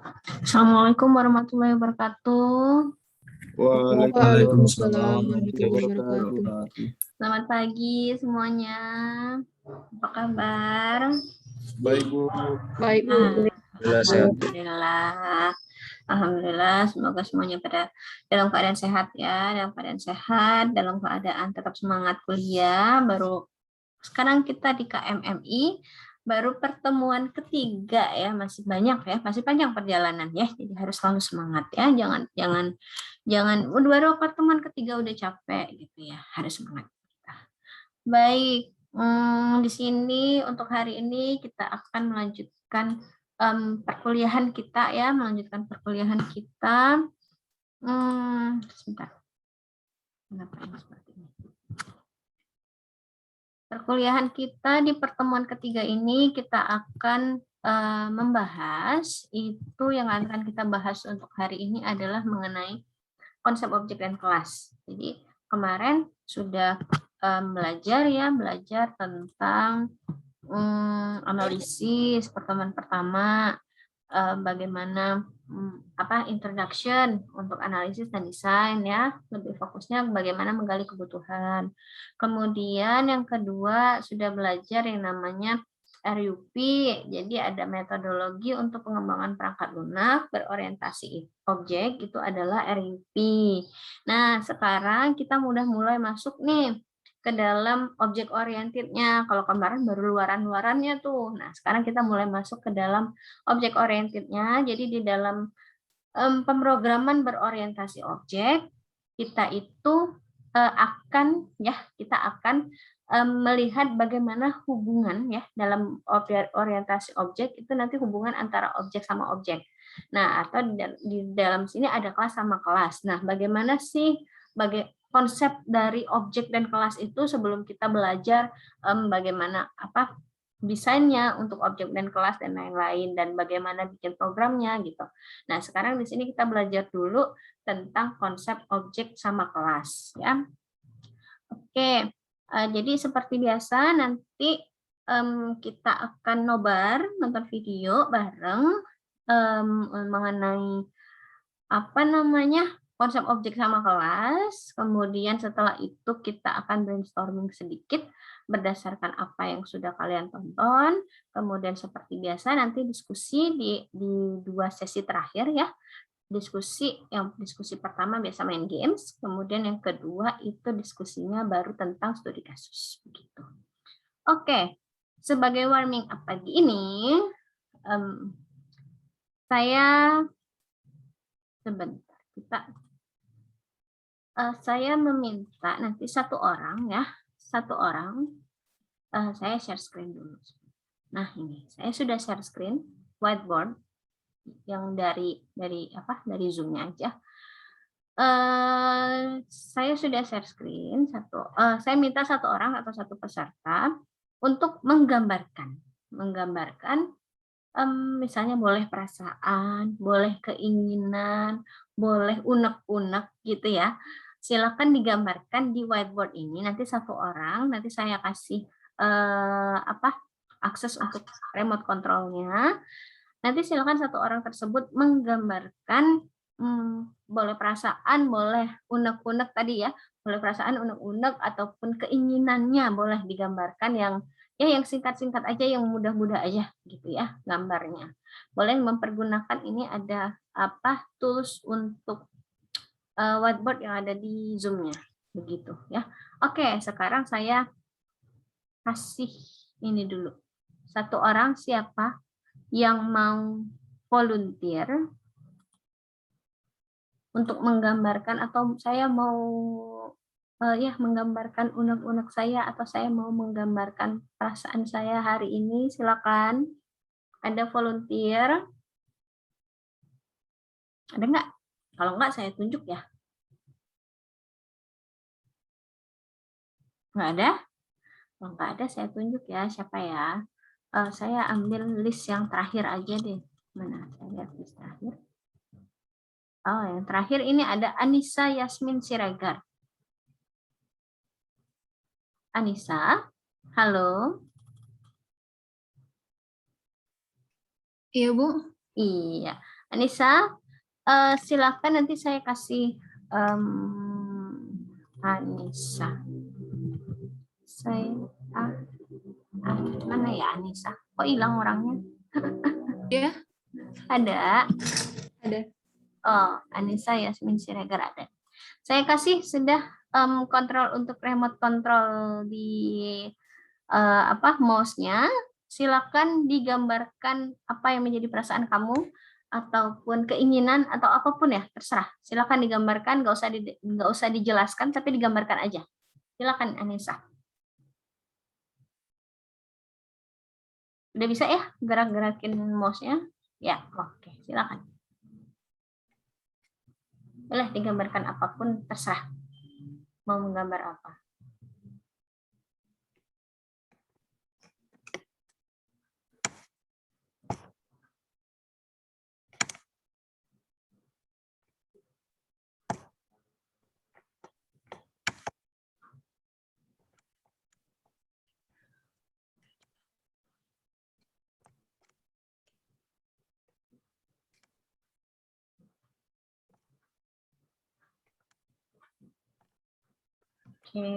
Assalamualaikum warahmatullahi wabarakatuh. Waalaikumsalam Waalaikumsalam warahmatullahi warahmatullahi wabarakatuh. wabarakatuh. Selamat pagi semuanya. Apa kabar? Baik, Bu. Baik, Bu. Alhamdulillah sehat, Bu. Alhamdulillah. Alhamdulillah, semoga semuanya pada dalam keadaan sehat ya, dalam keadaan sehat, dalam keadaan tetap semangat kuliah. Baru sekarang kita di KMMI, baru pertemuan ketiga ya, masih banyak ya, masih panjang perjalanan ya, jadi harus selalu semangat ya, jangan baru pertemuan ketiga udah capek gitu ya, harus semangat. Baik, di sini untuk hari ini kita akan melanjutkan perkuliahan kita ya, melanjutkan perkuliahan kita. Sebentar, kenapa ini seperti ini? Perkuliahan kita di pertemuan ketiga ini kita akan membahas, itu yang akan kita bahas untuk hari ini adalah mengenai konsep objek dan kelas. Jadi kemarin sudah belajar tentang analisis pertemuan pertama, bagaimana introduction untuk analisis dan desain ya, lebih fokusnya bagaimana menggali kebutuhan. Kemudian yang kedua sudah belajar yang namanya RUP, jadi ada metodologi untuk pengembangan perangkat lunak berorientasi objek, itu adalah RUP. Nah, sekarang kita udah mulai masuk nih ke dalam objek orientednya. Kalau kemarin baru luaran-luarannya tuh. Nah, sekarang kita mulai masuk ke dalam objek orientednya. Jadi di dalam pemrograman berorientasi objek, kita itu kita akan melihat bagaimana hubungan ya dalam orientasi objek itu nanti hubungan antara objek sama objek. Nah, atau di dalam sini ada kelas sama kelas. Nah, bagaimana sih konsep dari objek dan kelas itu sebelum kita belajar bagaimana desainnya untuk objek dan kelas dan lain-lain dan bagaimana bikin programnya gitu. Nah, sekarang di sini kita belajar dulu tentang konsep objek sama kelas ya. Oke, jadi seperti biasa nanti kita akan nobar nonton video bareng mengenai konsep objek sama kelas. Kemudian setelah itu kita akan brainstorming sedikit berdasarkan apa yang sudah kalian tonton. Kemudian seperti biasa nanti diskusi di 2 sesi terakhir ya. Diskusi pertama biasa main games, kemudian yang kedua itu diskusinya baru tentang studi kasus begitu. Oke, sebagai warming up pagi ini saya meminta nanti satu orang saya share screen dulu. Nah, ini saya sudah share screen whiteboard yang dari Zoom-nya aja. Saya sudah share screen saya minta satu orang atau satu peserta untuk menggambarkan misalnya boleh perasaan, boleh keinginan, boleh unek-unek gitu ya. Silakan digambarkan di whiteboard ini. Nanti satu orang, nanti saya kasih akses untuk remote control-nya. Nanti silakan satu orang tersebut menggambarkan boleh perasaan, boleh unek-unek tadi ya, boleh perasaan, unek-unek ataupun keinginannya boleh digambarkan yang singkat-singkat aja, yang mudah-mudah aja gitu ya gambarnya. Boleh mempergunakan ini ada tools untuk whiteboard yang ada di Zoom-nya begitu ya. Oke, sekarang saya kasih ini dulu. Satu orang siapa yang mau volunteer untuk menggambarkan, atau saya mau menggambarkan unek-unek saya, atau saya mau menggambarkan perasaan saya hari ini, silakan. Ada volunteer? Ada nggak? Kalau nggak saya tunjuk ya. Nggak ada? Kalau nggak ada saya tunjuk ya, siapa ya? Saya ambil list yang terakhir aja deh. Mana? Saya lihat list terakhir. Oh, yang terakhir ini ada Anissa Yasmin Siregar. Anissa, halo. Iya, Bu. Iya, Anissa, silakan nanti saya kasih Anissa. Saya mana ya Anissa? Kok hilang orangnya? Ya, Ada. ada. Oh, Anissa Yasmin Siregar ada. Saya kasih sudah kontrol untuk remote control di mouse-nya. Silakan digambarkan apa yang menjadi perasaan kamu ataupun keinginan atau apapun ya, terserah. Silakan digambarkan, nggak usah dijelaskan, tapi digambarkan aja. Silakan Anissa. Udah bisa ya gerak-gerakin mouse-nya? Ya, oke, silakan. Boleh digambarkan apapun, terserah. Mau menggambar apa? Oke.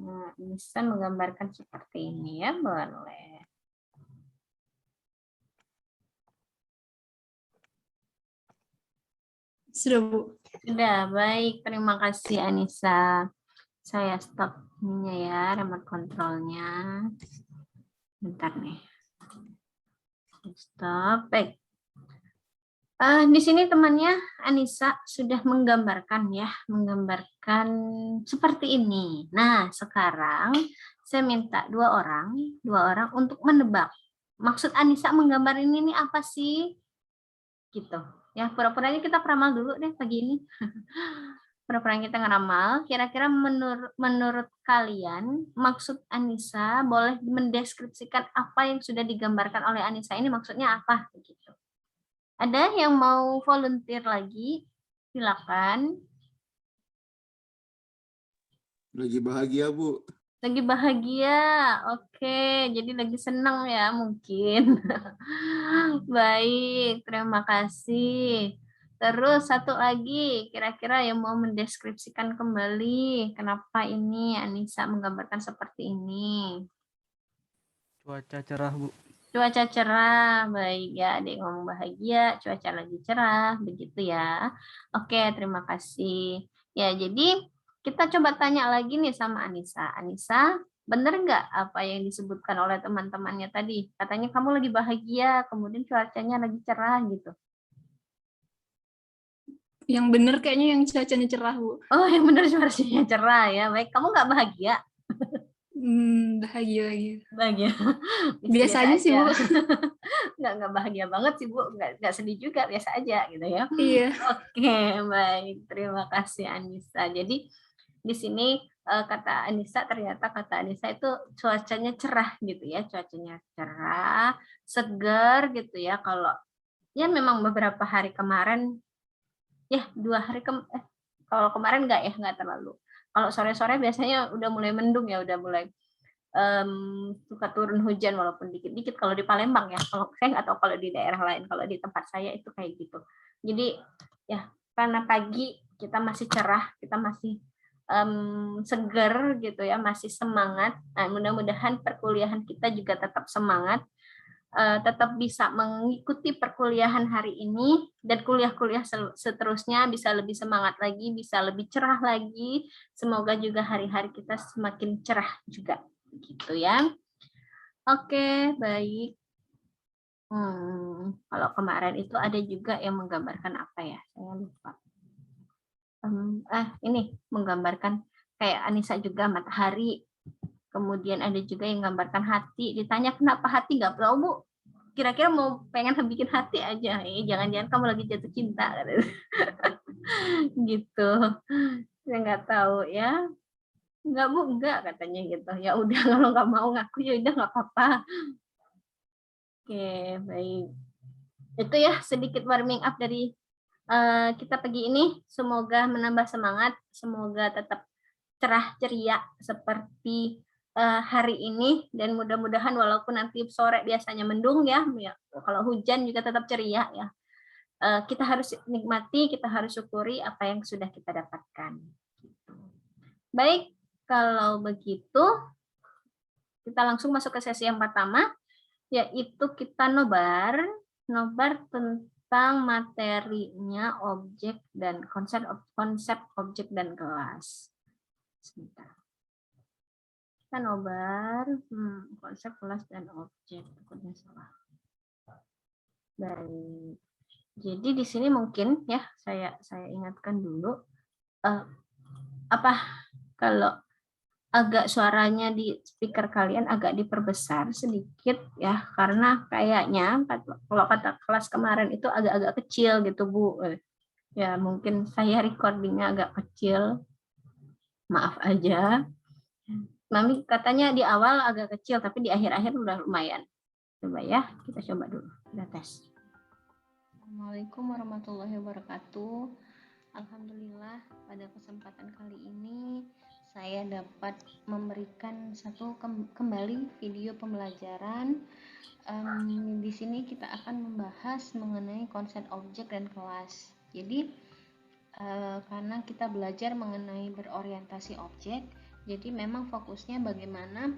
Nah, bisa menggambarkan seperti ini ya, boleh. Sudah, Bu. Sudah, baik. Terima kasih Anissa. Saya stop ininya ya, remote controlnya. Bentar nih. Stop. Baik. Di sini temannya Anissa sudah menggambarkan ya, menggambarkan seperti ini. Nah, sekarang saya minta dua orang untuk menebak. Maksud Anissa menggambar ini apa sih? Gitu. Ya, pura-puranya kita peramal dulu deh pagi ini. Pura-pura kita ngeramal. Kira-kira menurut kalian maksud Anissa boleh mendeskripsikan apa yang sudah digambarkan oleh Anissa ini maksudnya apa? Begitu. Ada yang mau volunteer lagi? Silakan. Lagi bahagia, Bu. Lagi bahagia. Oke, jadi lagi senang ya mungkin. Baik, terima kasih. Terus satu lagi, kira-kira yang mau mendeskripsikan kembali kenapa ini Anissa menggambarkan seperti ini. Cuaca cerah, Bu. Cuaca cerah, baik ya, ada yang ngomong bahagia, cuaca lagi cerah, begitu ya. Oke, terima kasih. Ya, jadi kita coba tanya lagi nih sama Anissa. Anissa, bener nggak apa yang disebutkan oleh teman-temannya tadi? Katanya kamu lagi bahagia, kemudian cuacanya lagi cerah gitu. Yang benar kayaknya yang cuacanya cerah, Bu. Oh, yang bener cuacanya cerah ya. Baik, kamu nggak bahagia? Bahagia lagi. Bahagia. Biasa aja sih, Bu. Nggak bahagia banget sih, Bu. Nggak sedih juga, biasa aja gitu ya. Iya. Oke, baik. Terima kasih Anissa. Jadi di sini kata Anissa, ternyata kata Anissa itu cuacanya cerah gitu ya. Cuacanya cerah, segar gitu ya. Kalau ya memang beberapa hari kemarin, ya 2 hari kalau kemarin nggak terlalu. Kalau sore-sore biasanya udah mulai mendung ya, udah mulai suka turun hujan walaupun dikit-dikit kalau di Palembang ya. Kalau saya nggak tahu kalau di daerah lain, kalau di tempat saya itu kayak gitu. Jadi ya karena pagi kita masih cerah, kita masih seger gitu ya, masih semangat. Nah, mudah-mudahan perkuliahan kita juga tetap semangat, tetap bisa mengikuti perkuliahan hari ini dan kuliah-kuliah seterusnya bisa lebih semangat lagi, bisa lebih cerah lagi. Semoga juga hari-hari kita semakin cerah juga, gitu ya. Oke, baik. Kalau kemarin itu ada juga yang menggambarkan apa ya? Saya lupa. Ini menggambarkan kayak Anissa juga matahari. Kemudian ada juga yang menggambarkan hati. Ditanya kenapa hati, nggak tahu, Bu. Kira-kira mau pengen bikin hati aja. Jangan-jangan kamu lagi jatuh cinta. Gitu. Saya nggak tahu ya. Enggak, Bu, enggak katanya gitu. Ya udah kalau nggak mau ngaku ya udah nggak apa-apa. Oke, baik. Itu ya sedikit warming up dari kita pagi ini. Semoga menambah semangat, semoga tetap cerah ceria seperti hari ini, dan mudah-mudahan walaupun nanti sore biasanya mendung ya, kalau hujan juga tetap ceria ya. Kita harus nikmati, kita harus syukuri apa yang sudah kita dapatkan. Baik, kalau begitu kita langsung masuk ke sesi yang pertama, yaitu kita nobar tentang materinya objek dan konsep objek dan kelas. Sebentar. Kita nobar konsep kelas dan objek. Takutnya salah. Baik. Jadi di sini mungkin ya saya ingatkan dulu apa kalau agak suaranya di speaker kalian agak diperbesar sedikit ya, karena kayaknya kalau kata kelas kemarin itu agak-agak kecil gitu Bu. Ya mungkin saya recordingnya agak kecil, maaf aja. Mami katanya di awal agak kecil, tapi di akhir-akhir udah lumayan. Coba ya, kita coba dulu, kita tes. Assalamualaikum warahmatullahi wabarakatuh. Alhamdulillah pada kesempatan kali ini saya dapat memberikan kembali video pembelajaran. Di sini kita akan membahas mengenai konsep objek dan kelas. Jadi karena kita belajar mengenai berorientasi objek, jadi memang fokusnya bagaimana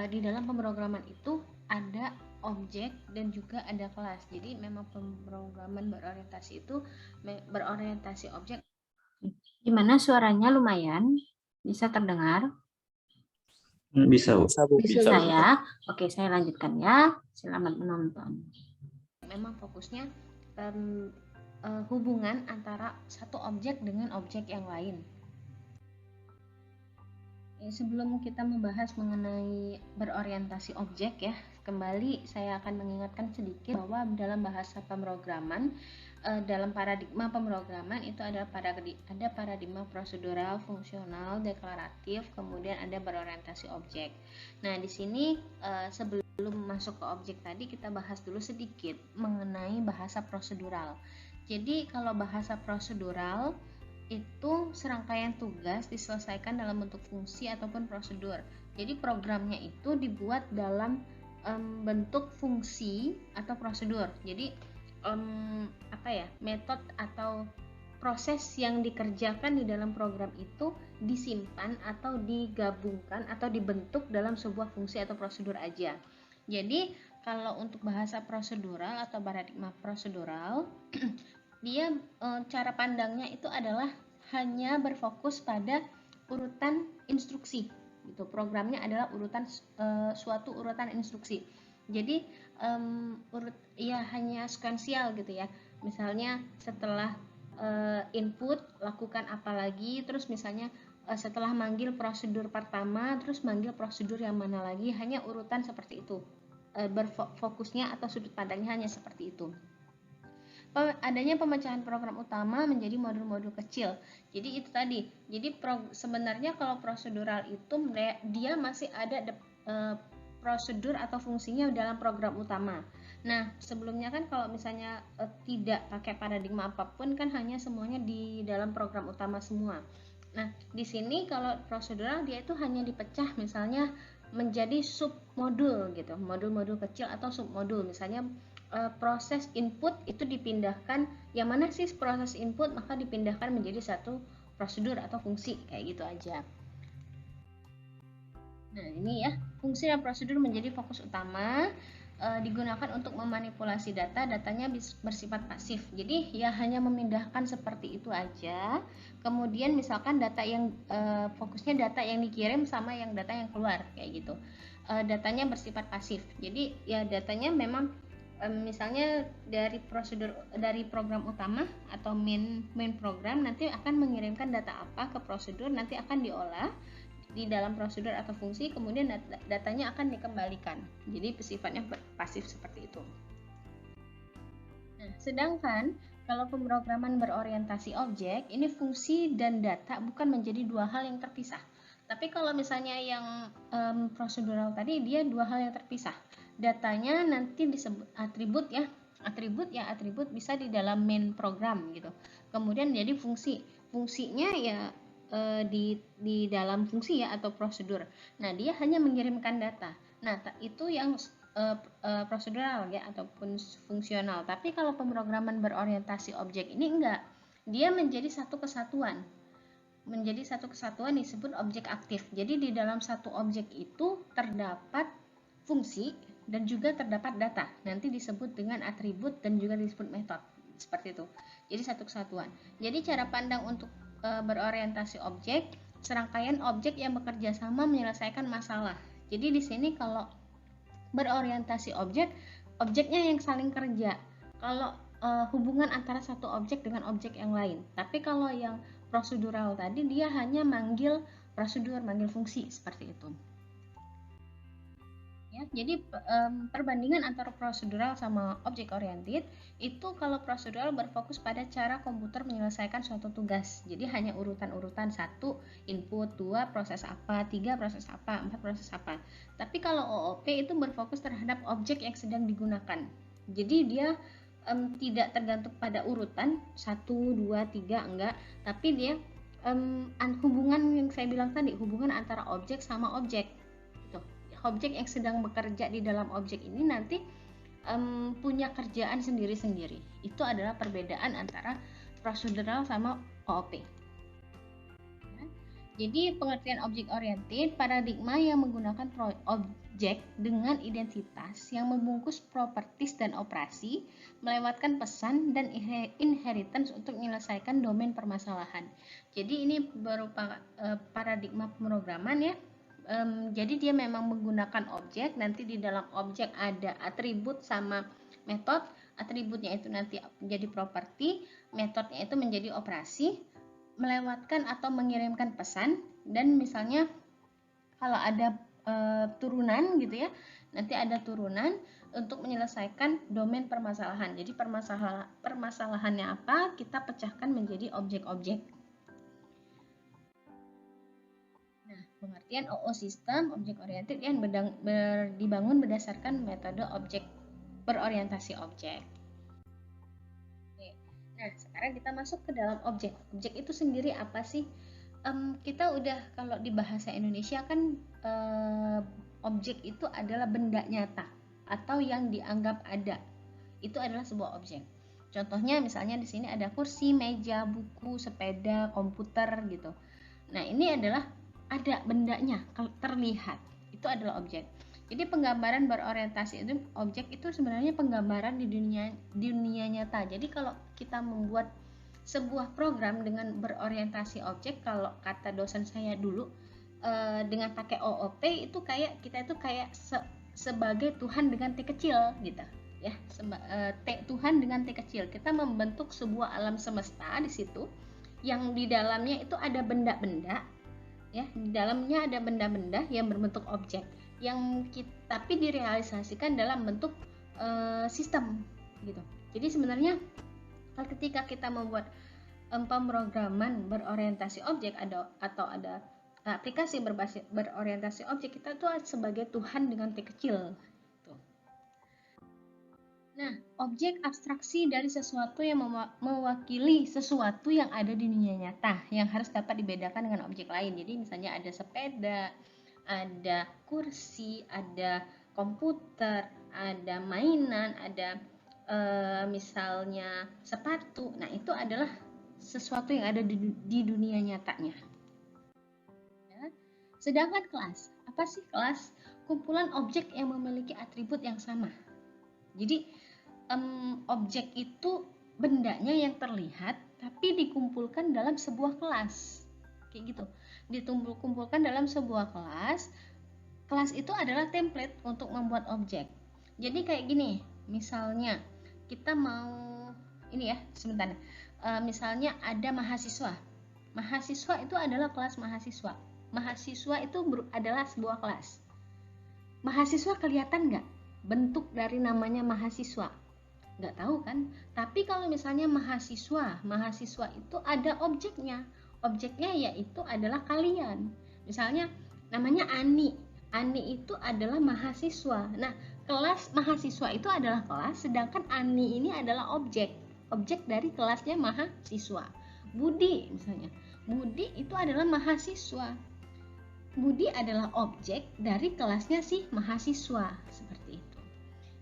di dalam pemrograman itu ada objek dan juga ada kelas. Jadi memang pemrograman berorientasi itu berorientasi objek. Gimana suaranya, lumayan? Bisa terdengar? Bisa, Bu. Bisa ya. Oke, saya lanjutkan ya. Selamat menonton. Memang fokusnya hubungan antara satu objek dengan objek yang lain. Sebelum kita membahas mengenai berorientasi objek ya, kembali saya akan mengingatkan sedikit bahwa dalam bahasa pemrograman, dalam paradigma pemrograman itu ada paradigma prosedural, fungsional, deklaratif, kemudian ada berorientasi objek. Nah, di sini sebelum masuk ke objek tadi kita bahas dulu sedikit mengenai bahasa prosedural. Jadi kalau bahasa prosedural itu serangkaian tugas diselesaikan dalam bentuk fungsi ataupun prosedur. Jadi programnya itu dibuat dalam bentuk fungsi atau prosedur. Jadi metode atau proses yang dikerjakan di dalam program itu disimpan atau digabungkan atau dibentuk dalam sebuah fungsi atau prosedur aja. Jadi kalau untuk bahasa prosedural atau paradigma prosedural dia cara pandangnya itu adalah hanya berfokus pada urutan instruksi gitu. Programnya adalah suatu urutan instruksi. Jadi hanya sekuensial gitu ya. Misalnya setelah input lakukan apa lagi, terus misalnya setelah manggil prosedur pertama terus manggil prosedur yang mana lagi, hanya urutan seperti itu. Berfokusnya atau sudut pandangnya hanya seperti itu. Adanya pemecahan program utama menjadi modul-modul kecil. Jadi itu tadi. Jadi sebenarnya kalau prosedural itu dia masih ada prosedur atau fungsinya dalam program utama. Nah, sebelumnya kan kalau misalnya tidak pakai paradigma apapun kan hanya semuanya di dalam program utama semua. Nah, di sini kalau prosedural dia itu hanya dipecah misalnya menjadi submodul gitu, modul-modul kecil atau submodul. Misalnya proses input itu dipindahkan, yang mana sih proses input, maka dipindahkan menjadi satu prosedur atau fungsi, kayak gitu aja. Nah, ini ya, fungsi dan prosedur menjadi fokus utama, digunakan untuk memanipulasi datanya bersifat pasif. Jadi ya hanya memindahkan seperti itu aja. Kemudian misalkan data yang fokusnya data yang dikirim sama yang data yang keluar, kayak gitu. Datanya bersifat pasif. Jadi ya datanya memang misalnya dari program utama atau main program nanti akan mengirimkan data apa ke prosedur, nanti akan diolah di dalam prosedur atau fungsi, kemudian datanya akan dikembalikan. Jadi sifatnya pasif seperti itu. Nah, sedangkan kalau pemrograman berorientasi objek, ini fungsi dan data bukan menjadi dua hal yang terpisah. Tapi kalau misalnya yang prosedural tadi, dia dua hal yang terpisah. Datanya nanti disebut atribut ya. Atribut bisa di dalam main program gitu. Kemudian jadi fungsi. Fungsinya ya di dalam fungsi ya atau prosedur. Nah, dia hanya mengirimkan data. Nah, itu yang prosedural ya ataupun fungsional. Tapi kalau pemrograman berorientasi objek ini enggak. Dia menjadi satu kesatuan. Menjadi satu kesatuan disebut objek aktif. Jadi di dalam satu objek itu terdapat fungsi dan juga terdapat data. Nanti disebut dengan atribut dan juga disebut metode. Seperti itu. Jadi satu kesatuan. Jadi cara pandang untuk berorientasi objek, serangkaian objek yang bekerja sama menyelesaikan masalah. Jadi di sini kalau berorientasi objek, objeknya yang saling kerja. Kalau hubungan antara satu objek dengan objek yang lain. Tapi kalau yang prosedural tadi dia hanya manggil prosedur, manggil fungsi seperti itu. Ya, jadi perbandingan antara prosedural sama objek oriented itu kalau prosedural berfokus pada cara komputer menyelesaikan suatu tugas. Jadi hanya urutan-urutan 1 input, 2 proses apa, 3 proses apa, 4 proses apa. Tapi kalau OOP itu berfokus terhadap objek yang sedang digunakan. Jadi dia tidak tergantung pada urutan 1, 2, 3 enggak, tapi dia hubungan yang saya bilang tadi, hubungan antara objek sama objek. Objek yang sedang bekerja di dalam objek ini nanti punya kerjaan sendiri-sendiri. Itu adalah perbedaan antara prosedural sama OOP. Ya. Jadi pengertian objek oriented paradigma yang menggunakan objek dengan identitas yang membungkus properties dan operasi, melewatkan pesan dan inheritance untuk menyelesaikan domain permasalahan. Jadi ini berupa paradigma pemrograman ya. Jadi dia memang menggunakan objek, nanti di dalam objek ada atribut sama metode, atributnya itu nanti menjadi properti, metodenya itu menjadi operasi, melewatkan atau mengirimkan pesan, dan misalnya kalau ada turunan gitu ya, nanti ada turunan untuk menyelesaikan domain permasalahan. Jadi permasalahannya apa, kita pecahkan menjadi objek-objek. Pengertian OO sistem objek oriented yang dibangun berdasarkan metode objek berorientasi objek. Oke. Nah, sekarang kita masuk ke dalam objek. Objek itu sendiri apa sih? Kita udah kalau di bahasa Indonesia kan objek itu adalah benda nyata atau yang dianggap ada. Itu adalah sebuah objek. Contohnya misalnya di sini ada kursi, meja, buku, sepeda, komputer gitu. Nah, ini adalah ada bendanya terlihat, itu adalah objek. Jadi penggambaran berorientasi itu objek itu sebenarnya penggambaran di dunia nyata. Jadi kalau kita membuat sebuah program dengan berorientasi objek, kalau kata dosen saya dulu dengan pakai OOP itu kayak kita itu kayak sebagai Tuhan dengan T kecil gitu ya. Tuhan dengan T kecil. Kita membentuk sebuah alam semesta di situ yang di dalamnya itu ada benda-benda. Ya, di dalamnya ada benda-benda yang berbentuk objek yang tapi direalisasikan dalam bentuk sistem gitu. Jadi sebenarnya ketika kita membuat pemrograman berorientasi objek atau ada aplikasi berbasis berorientasi objek, kita tuh sebagai Tuhan dengan T kecil. Nah, objek abstraksi dari sesuatu yang mewakili sesuatu yang ada di dunia nyata yang harus dapat dibedakan dengan objek lain. Jadi misalnya ada sepeda, ada kursi, ada komputer, ada mainan, ada misalnya sepatu. Nah, itu adalah sesuatu yang ada di dunia nyatanya. Ya. Sedangkan kelas, apa sih kelas? Kumpulan objek yang memiliki atribut yang sama. Jadi objek itu bendanya yang terlihat tapi dikumpulkan dalam sebuah kelas kayak gitu, dikumpulkan dalam sebuah kelas. Kelas itu adalah template untuk membuat objek. Jadi kayak gini, misalnya kita mau ini ya sebentar, misalnya ada mahasiswa itu adalah kelas mahasiswa itu adalah sebuah kelas. Mahasiswa kelihatan nggak bentuk dari namanya mahasiswa? Nggak tahu kan? Tapi kalau misalnya mahasiswa itu ada objeknya yaitu adalah kalian. Misalnya namanya Ani itu adalah mahasiswa. Nah, kelas mahasiswa itu adalah kelas, sedangkan Ani ini adalah objek dari kelasnya mahasiswa. Budi misalnya, Budi itu adalah mahasiswa. Budi adalah objek dari kelasnya si mahasiswa, seperti itu.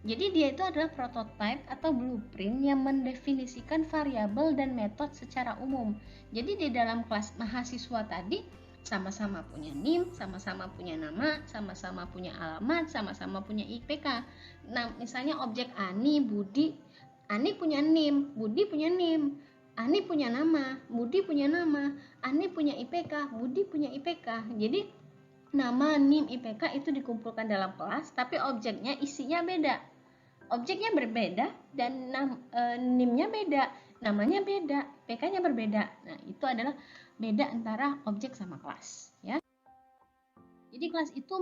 Jadi dia itu adalah prototype atau blueprint yang mendefinisikan variabel dan metode secara umum. Jadi di dalam kelas mahasiswa tadi sama-sama punya NIM, sama-sama punya nama, sama-sama punya alamat, sama-sama punya IPK. Nah, misalnya objek Ani, Budi, Ani punya NIM, Budi punya NIM, Ani punya nama, Budi punya nama, Ani punya IPK, Budi punya IPK. Jadi nama, NIM, IPK itu dikumpulkan dalam kelas, tapi objeknya isinya beda. Objeknya berbeda dan NIM-nya beda, namanya beda, IPK-nya berbeda. Nah, itu adalah beda antara objek sama kelas, ya. Jadi kelas itu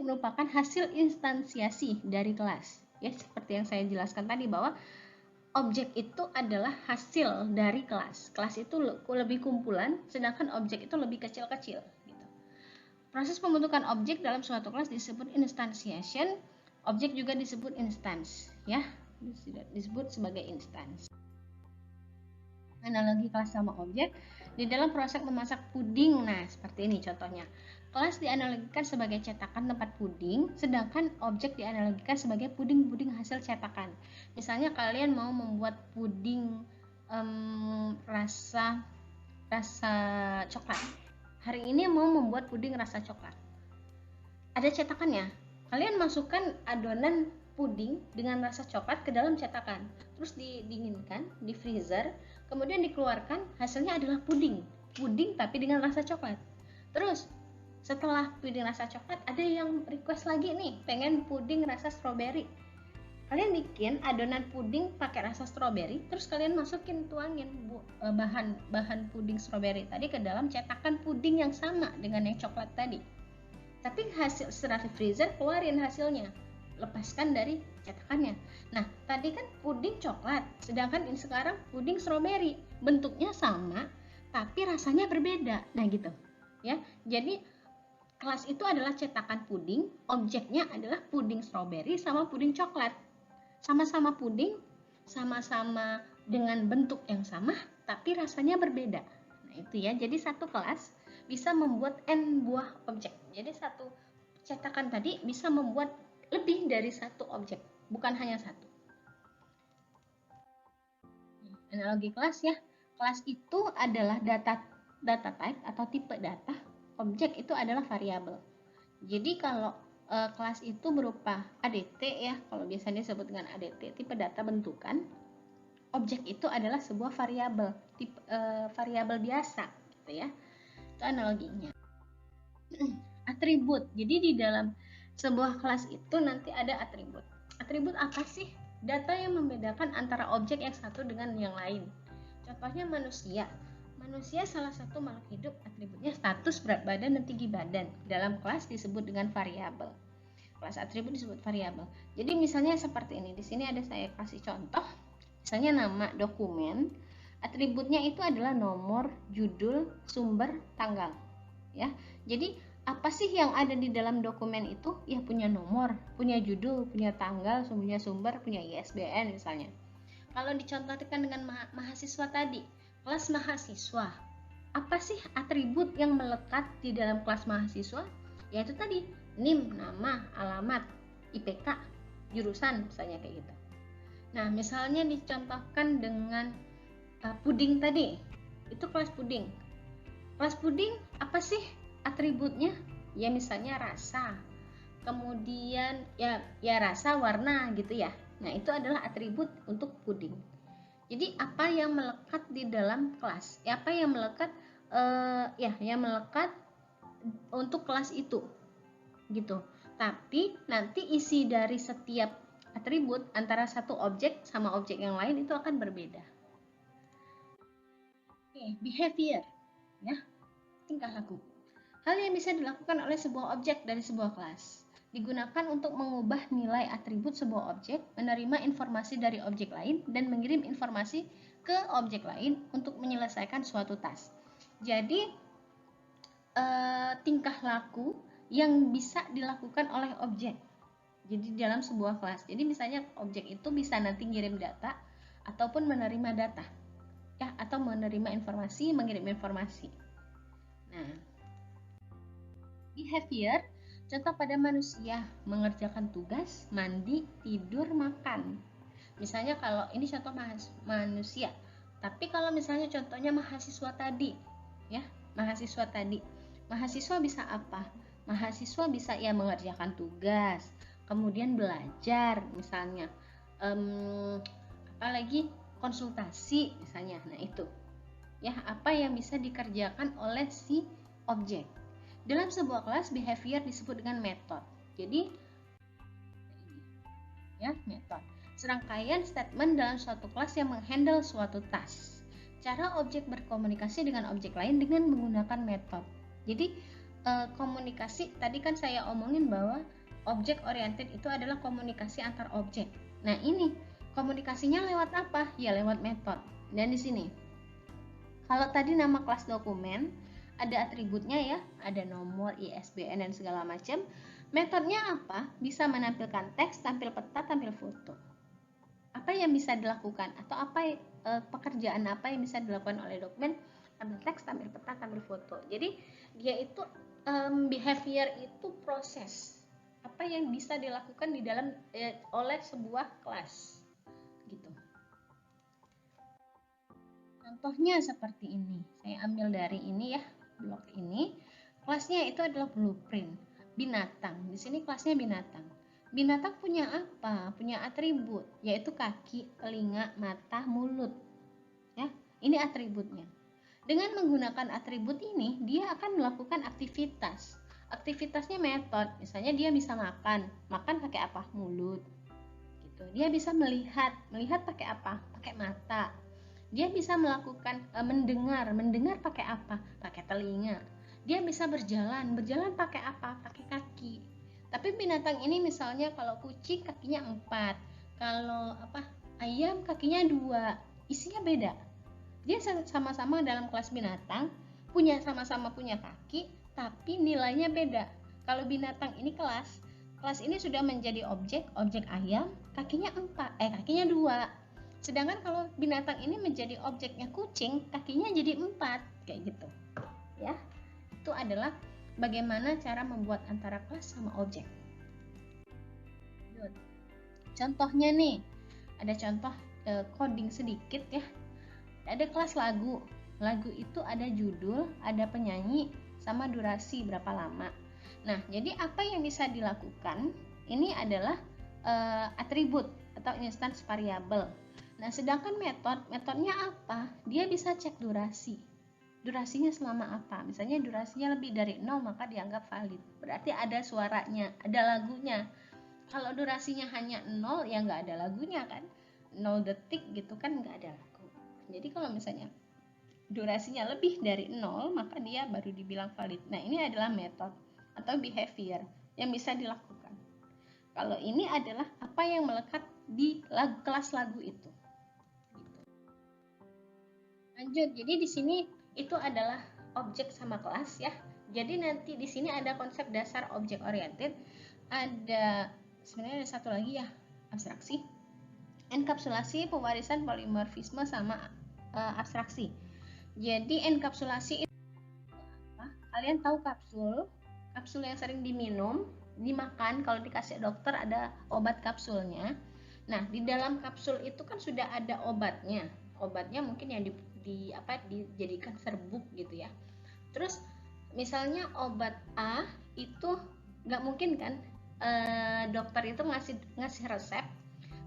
merupakan hasil instansiasi dari kelas. Ya, seperti yang saya jelaskan tadi bahwa objek itu adalah hasil dari kelas. Kelas itu lebih kumpulan, sedangkan objek itu lebih kecil-kecil. Gitu. Proses pembentukan objek dalam suatu kelas disebut instantiation. Objek juga disebut instance, ya, disebut sebagai instance. Analogi kelas sama objek di dalam proses memasak puding. Nah, seperti ini contohnya. Kelas dianalogikan sebagai cetakan tempat puding, sedangkan objek dianalogikan sebagai puding-puding hasil cetakan. Misalnya kalian mau membuat puding rasa coklat. Hari ini mau membuat puding rasa coklat. Ada cetakannya. Kalian masukkan adonan puding dengan rasa coklat ke dalam cetakan, terus didinginkan di freezer, kemudian dikeluarkan, hasilnya adalah puding tapi dengan rasa coklat. Terus setelah puding rasa coklat, ada yang request lagi nih, pengen puding rasa strawberry. Kalian bikin adonan puding pakai rasa strawberry, terus kalian tuangin bahan puding strawberry tadi ke dalam cetakan puding yang sama dengan yang coklat tadi. Tapi hasil setelah di freezer, keluarin hasilnya, lepaskan dari cetakannya. Nah, tadi kan puding coklat, sedangkan ini sekarang puding strawberry, bentuknya sama tapi rasanya berbeda. Nah, gitu ya. Jadi kelas itu adalah cetakan puding, objeknya adalah puding strawberry sama puding coklat. Sama-sama puding, sama-sama dengan bentuk yang sama tapi rasanya berbeda. Nah, itu ya. Jadi satu kelas bisa membuat N buah objek. Jadi satu cetakan tadi bisa membuat lebih dari satu objek, bukan hanya satu. Analogi kelas ya. Kelas itu adalah data type atau tipe data. Objek itu adalah variabel. Jadi kalau kelas itu berupa ADT ya, kalau biasanya disebut dengan ADT, tipe data bentukan. Objek itu adalah sebuah variabel, variabel biasa, gitu ya. Itu analoginya. Atribut. Jadi di dalam sebuah kelas itu nanti ada atribut. Atribut apa sih? Data yang membedakan antara objek yang satu dengan yang lain. Contohnya manusia. Manusia salah satu makhluk hidup, atributnya status, berat badan, dan tinggi badan. Dalam kelas disebut dengan variabel. Kelas atribut disebut variabel. Jadi misalnya seperti ini. Di sini ada saya kasih contoh. Misalnya nama dokumen. Atributnya itu adalah nomor, judul, sumber, tanggal. Ya. Jadi apa sih yang ada di dalam dokumen itu? Ya punya nomor, punya judul, punya tanggal, punya sumber, punya ISBN misalnya. Kalau dicontohkan dengan mahasiswa tadi, kelas mahasiswa. Apa sih atribut yang melekat di dalam kelas mahasiswa? Yaitu tadi, NIM, nama, alamat, IPK, jurusan misalnya kayak gitu. Nah, misalnya dicontohkan dengan puding tadi, itu kelas puding. Kelas puding apa sih atributnya? Ya misalnya rasa, kemudian ya rasa, warna gitu ya. Nah, itu adalah atribut untuk puding. Jadi apa yang melekat di dalam kelas? Ya, apa yang melekat yang melekat untuk kelas itu gitu. Tapi nanti isi dari setiap atribut antara satu objek sama objek yang lain itu akan berbeda. Behavior ya, tingkah laku. Hal yang bisa dilakukan oleh sebuah objek dari sebuah kelas digunakan untuk mengubah nilai atribut sebuah objek, menerima informasi dari objek lain, dan mengirim informasi ke objek lain untuk menyelesaikan suatu task. Jadi tingkah laku yang bisa dilakukan oleh objek. Jadi dalam sebuah kelas. Jadi misalnya objek itu bisa nanti ngirim data ataupun menerima data. ya, atau menerima informasi, mengirim informasi. Nah, behavior contoh pada manusia mengerjakan tugas, mandi, tidur, makan. Misalnya kalau ini contoh manusia, tapi kalau misalnya contohnya mahasiswa tadi, ya, mahasiswa bisa apa? Mahasiswa bisa ya mengerjakan tugas, kemudian belajar, misalnya apalagi konsultasi misalnya. Nah itu ya, apa yang bisa dikerjakan oleh si objek. Dalam sebuah kelas, behavior disebut dengan metode. Jadi ya, metode serangkaian statement dalam suatu kelas yang menghandle suatu task. Cara objek berkomunikasi dengan objek lain dengan menggunakan metode. Jadi komunikasi tadi kan saya omongin bahwa objek oriented itu adalah komunikasi antar objek. Nah ini komunikasinya lewat apa? Ya lewat metode. Dan di sini kalau tadi nama kelas dokumen ada atributnya ya, ada nomor, ISBN dan segala macam. Metodenya apa? Bisa menampilkan teks, tampil peta, tampil foto. Apa yang bisa dilakukan atau apa pekerjaan apa yang bisa dilakukan oleh dokumen? Tampil teks, tampil peta, tampil foto. Jadi dia itu behavior itu proses apa yang bisa dilakukan di dalam oleh sebuah kelas gitu. Contohnya seperti ini. Saya ambil dari ini ya, blok ini. Kelasnya itu adalah blueprint binatang. Di sini kelasnya binatang. Binatang punya apa? Punya atribut, yaitu kaki, telinga, mata, mulut. Ya, ini atributnya. Dengan menggunakan atribut ini, dia akan melakukan aktivitas. Aktivitasnya metode. Misalnya dia bisa makan. Makan pakai apa? Mulut. Gitu. Dia bisa melihat. Melihat pakai apa? Pakai mata. Dia bisa melakukan mendengar. Mendengar pakai apa? Pakai telinga. Dia bisa berjalan. Berjalan pakai apa? Pakai kaki. Tapi binatang ini misalnya kalau kucing kakinya 4, kalau ayam kakinya 2, isinya beda. Dia sama-sama dalam kelas binatang, sama-sama punya kaki, tapi nilainya beda. Kalau binatang ini kelas ini sudah menjadi objek ayam, kakinya 2. Sedangkan kalau binatang ini menjadi objeknya kucing, kakinya jadi 4, kayak gitu. Ya, itu adalah bagaimana cara membuat antara kelas sama objek. Contohnya nih, ada contoh coding sedikit ya. Ada kelas lagu. Lagu itu ada judul, ada penyanyi, sama durasi berapa lama. Nah, jadi apa yang bisa dilakukan? Ini adalah atribut atau instance variabel. Nah, sedangkan metodenya apa? Dia bisa cek durasi. Durasinya selama apa? Misalnya durasinya lebih dari 0 maka dianggap valid. Berarti ada suaranya, ada lagunya. Kalau durasinya hanya 0 ya nggak ada lagunya kan. 0 detik gitu kan nggak ada lagu. Jadi kalau misalnya durasinya lebih dari 0 maka dia baru dibilang valid. Nah ini adalah metode atau behavior yang bisa dilakukan. Kalau ini adalah apa yang melekat di kelas lagu itu. Lanjut, jadi di sini itu adalah objek sama kelas ya. Jadi nanti di sini ada konsep dasar objek oriented, ada sebenarnya ada satu lagi ya, abstraksi, enkapsulasi, pewarisan, polimorfisme sama abstraksi. Jadi enkapsulasi itu apa? Kalian tahu kapsul yang sering diminum, dimakan, kalau dikasih dokter ada obat kapsulnya. Nah, di dalam kapsul itu kan sudah ada obatnya. Obatnya mungkin yang dijadikan serbuk gitu ya. Terus misalnya obat A itu nggak mungkin kan dokter itu ngasih resep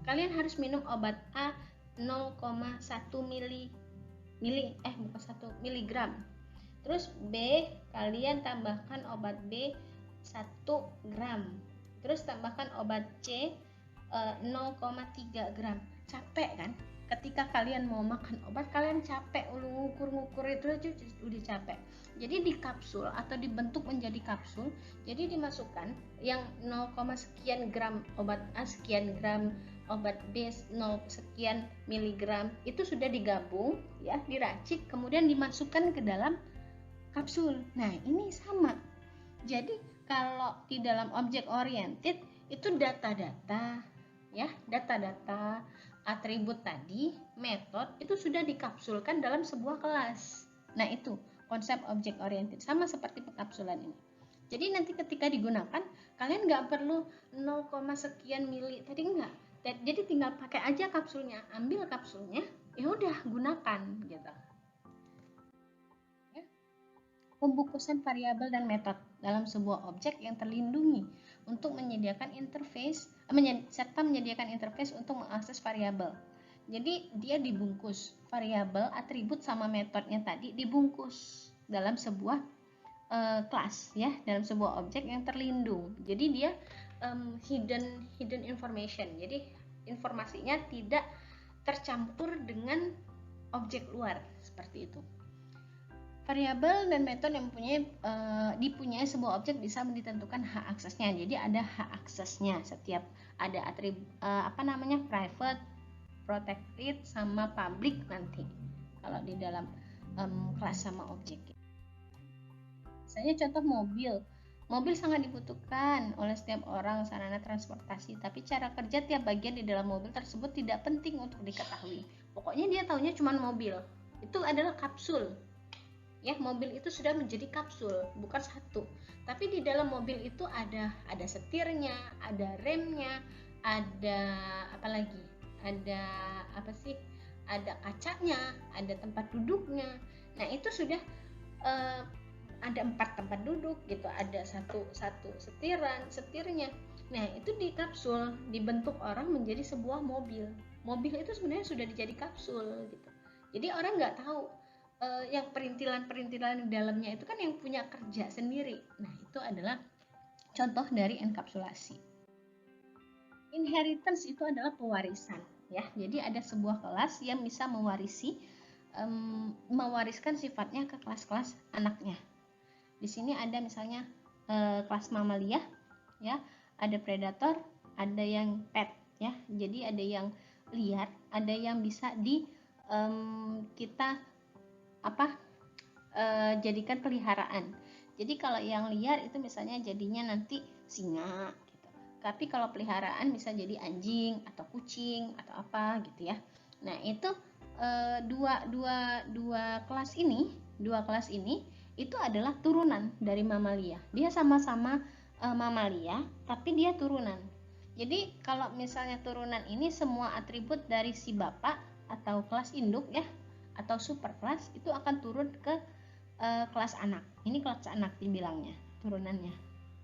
kalian harus minum obat A 0,1 miligram. Terus B kalian tambahkan obat B 1 gram. Terus tambahkan obat C 0,3 gram. Capek kan? Ketika kalian mau makan obat kalian capek, ngukur itu aja udah capek. Jadi di kapsul atau dibentuk menjadi kapsul, jadi dimasukkan yang 0, sekian gram obat A, sekian gram obat B, 0 sekian miligram, itu sudah digabung ya, diracik kemudian dimasukkan ke dalam kapsul. Nah ini sama. Jadi kalau di dalam objek oriented itu data-data ya, data-data atribut tadi, metode itu sudah dikapsulkan dalam sebuah kelas. Nah, itu konsep object oriented, sama seperti pengkapsulan ini. Jadi nanti ketika digunakan, kalian nggak perlu 0, sekian mili tadi enggak. Jadi tinggal pakai aja kapsulnya, ambil kapsulnya, ya udah gunakan gitu. Ya. Pembungkusan variabel dan metode dalam sebuah objek yang terlindungi untuk menyediakan interface serta menyediakan interface untuk mengakses variabel. Jadi dia dibungkus, variabel, atribut sama metodenya tadi dibungkus dalam sebuah kelas ya, dalam sebuah objek yang terlindung. Jadi dia hidden information. Jadi informasinya tidak tercampur dengan objek luar seperti itu. Variabel dan metode yang dipunyai sebuah objek bisa ditentukan hak aksesnya. Jadi ada hak aksesnya setiap ada atribut private, protected sama public nanti kalau di dalam kelas sama objek. Misalnya contoh mobil sangat dibutuhkan oleh setiap orang sarana transportasi, tapi cara kerja tiap bagian di dalam mobil tersebut tidak penting untuk diketahui. Pokoknya dia taunya cuma mobil. Itu adalah kapsul. Ya, mobil itu sudah menjadi kapsul, bukan satu. Tapi di dalam mobil itu ada setirnya, ada remnya, ada apa lagi? Ada kacanya, ada tempat duduknya. Nah, itu sudah ada 4 tempat duduk gitu, ada satu setirnya. Nah, itu di kapsul, dibentuk orang menjadi sebuah mobil. Mobil itu sebenarnya sudah dijadi kapsul gitu. Jadi orang nggak tahu yang perintilan-perintilan di dalamnya itu kan yang punya kerja sendiri. Nah, itu adalah contoh dari enkapsulasi. Inheritance itu adalah pewarisan ya. Jadi ada sebuah kelas yang bisa mewariskan sifatnya ke kelas-kelas anaknya. Di sini ada misalnya kelas mamalia ya, ada predator, ada yang pet ya. Jadi ada yang liar, ada yang bisa kita jadikan peliharaan. Jadi kalau yang liar itu misalnya jadinya nanti singa gitu. Tapi kalau peliharaan bisa jadi anjing atau kucing atau apa gitu ya. Nah, itu dua kelas ini itu adalah turunan dari mamalia. Dia sama-sama mamalia, tapi dia turunan. Jadi kalau misalnya turunan ini semua atribut dari si bapak atau kelas induk ya, atau superkelas itu akan turun ke kelas anak. Ini kelas anak dibilangnya, turunannya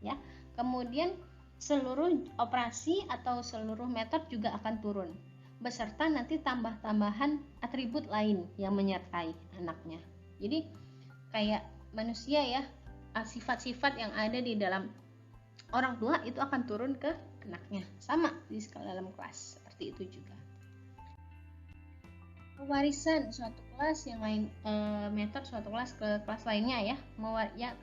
ya. Kemudian seluruh operasi atau seluruh metode juga akan turun, beserta nanti tambah-tambahan atribut lain yang menyertai anaknya. Jadi kayak manusia ya, sifat-sifat yang ada di dalam orang tua itu akan turun ke anaknya. Sama di dalam kelas, seperti itu juga. Pewarisan suatu kelas yang lain, metode suatu kelas ke kelas lainnya ya.